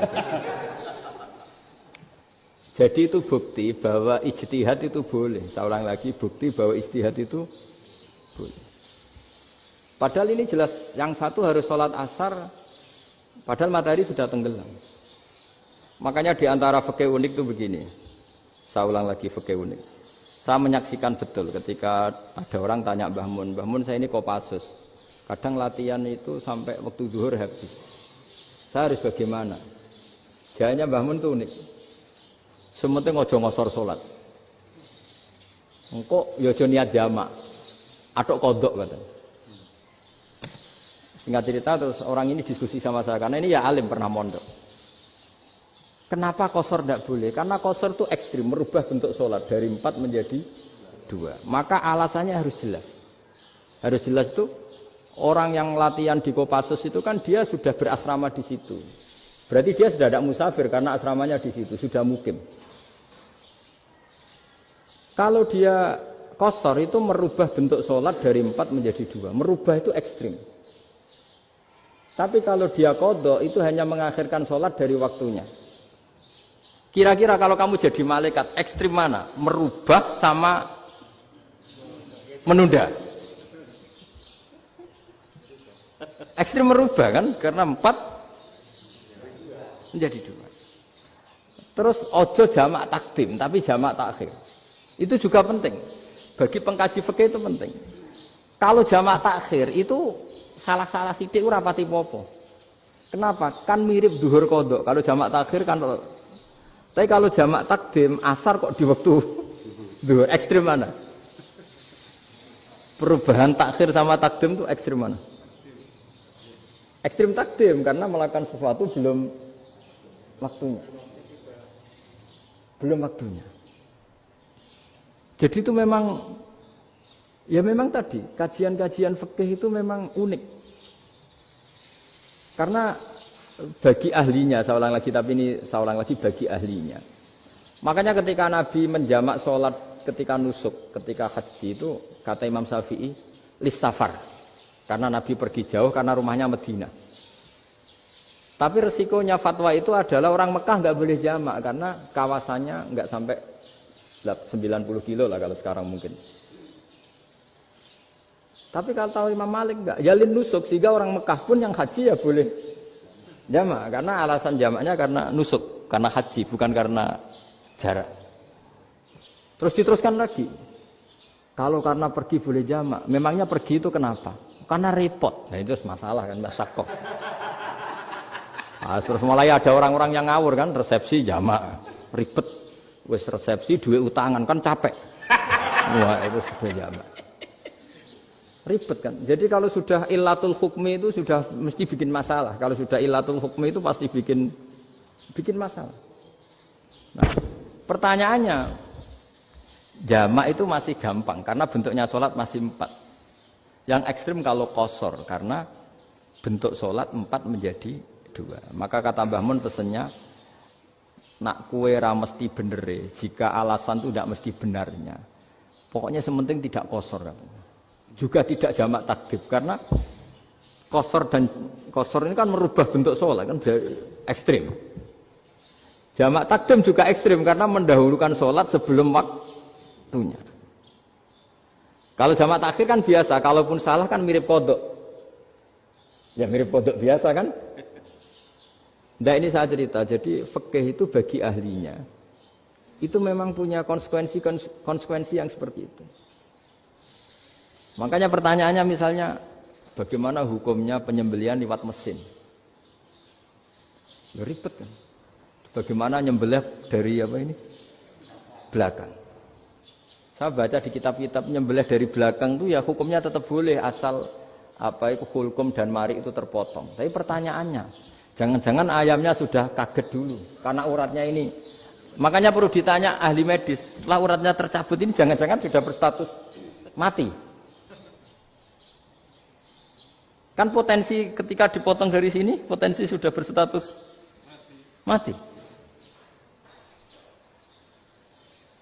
[SPEAKER 2] Jadi itu bukti bahwa ijtihad itu boleh. Saya ulang lagi, bukti bahwa ijtihad itu boleh. Padahal ini jelas, yang satu harus sholat asar, padahal matahari sudah tenggelam. Makanya di antara fikih unik itu begini. Saya ulang lagi fikih unik. Saya menyaksikan betul ketika ada orang tanya Mbah Mun saya ini Kopassus. Kadang latihan itu sampai waktu zuhur habis. Saya harus bagaimana? Jawabnya Mbah Mun itu unik. Sementing ojo ngosor sholat. Engkau yojo niat jamak. Atok kodok katanya. Singkat cerita terus orang ini diskusi sama saya. Karena ini ya alim pernah mondok. Kenapa kosor tidak boleh? Karena kosor itu ekstrim. Merubah bentuk sholat. Dari 4 menjadi 2. Maka alasannya harus jelas. Harus jelas itu. Orang yang latihan di Kopassus itu kan dia sudah berasrama di situ. Berarti dia sudah tidak musafir karena asramanya di situ. Sudah mukim. Kalau dia kosor itu merubah bentuk sholat dari 4 menjadi 2. Merubah itu ekstrim. Tapi kalau dia qadha itu hanya mengakhirkan sholat dari waktunya. Kira-kira kalau kamu jadi malaikat, ekstrim mana? Merubah sama menunda. Ekstrim merubah kan? Karena 4 menjadi 2. Terus ojo jamak takdim, tapi jamak takhir. Itu juga penting. Bagi pengkaji fikih itu penting. Kalau jamak takhir itu salah-salah sithik ora pati apa-apa. Kenapa? Kan mirip zuhur qadha. Kalau jamak takhir kan tapi kalau jamak takdim asar kok di waktu zuhur ekstrim mana? Perubahan takhir sama takdim itu ekstrim mana? Ekstrim takdim karena melakukan sesuatu belum waktunya. Belum waktunya. Jadi itu memang, ya memang tadi, kajian-kajian fikih itu memang unik. Karena bagi ahlinya, saya ulang lagi, tapi ini saya ulang lagi bagi ahlinya. Makanya ketika Nabi menjamak sholat ketika nusuk, ketika haji itu, kata Imam Syafi'i, lis safar. Karena Nabi pergi jauh, karena rumahnya Madinah. Tapi resikonya fatwa itu adalah orang Mekah nggak boleh jamak, karena kawasannya nggak sampai 90 kilo lah kalau sekarang mungkin. Tapi kalau tahu Imam Malik enggak, yalin nusuk sehingga orang Mekah pun yang haji ya boleh jamak karena alasan jamaknya karena nusuk, karena haji bukan karena jarak. Terus diteruskan lagi. Kalau karena pergi boleh jamak, memangnya pergi itu kenapa? Karena repot. Nah itu masalah kan Mbak Sakoh. Nah, terus mulai ada orang-orang yang ngawur kan resepsi jamak, ribet. Wes resepsi duit utangan kan capek. Wah itu sudah jamak. Ribet kan. Jadi kalau sudah illatul hukmi itu sudah mesti bikin masalah. Kalau sudah illatul hukmi itu pasti bikin masalah. Nah, pertanyaannya jamak itu masih gampang karena bentuknya sholat masih 4. Yang ekstrim kalau qasar karena bentuk sholat 4 menjadi 2. Maka kata Mbah Mun pesennya nak kue ra mesti benere, jika alasan itu tidak mesti benarnya. Pokoknya sementing tidak kosor. Juga tidak jamak takdim karena kosor ini kan merubah bentuk sholat kan ekstrim. Jamak takdim juga ekstrim karena mendahulukan sholat sebelum waktunya. Kalau jamak takhir kan biasa, kalaupun salah kan mirip kodok. Ya mirip kodok biasa kan. Nah ini saya cerita, jadi fikih itu bagi ahlinya itu memang punya konsekuensi yang seperti itu. Makanya pertanyaannya misalnya bagaimana hukumnya penyembelihan lewat mesin? Ya, ribet kan. Bagaimana nyembelih dari apa ini? Belakang. Saya baca di kitab-kitab nyembelih dari belakang itu ya hukumnya tetap boleh asal apa itu hulkum dan mari itu terpotong. Tapi pertanyaannya, jangan-jangan ayamnya sudah kaget dulu karena uratnya ini. Makanya perlu ditanya ahli medis, setelah uratnya tercabut ini jangan-jangan sudah berstatus mati. Kan potensi ketika dipotong dari sini, potensi sudah berstatus mati.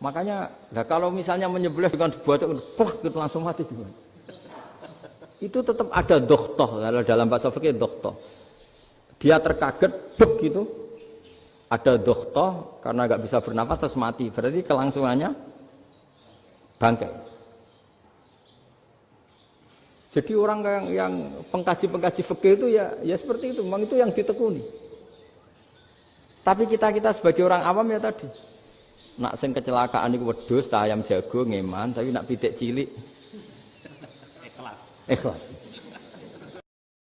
[SPEAKER 2] Makanya, nah kalau misalnya menyembelih dengan dibuat itu langsung mati gimana? Itu tetap ada dokhtoh, kalau dalam bahasa fikih dokhtoh. Dia terkaget, bek gitu, ada dokhtoh karena nggak bisa bernafas terus mati. Berarti kelangsungannya bangkai. Jadi orang yang pengkaji fikih itu ya seperti itu, memang itu yang ditekuni. Tapi kita sebagai orang awam ya tadi, nak sing kecelakaan itu wedhus, ayam jago ngeman, tapi nak pitik cilik ikhlas.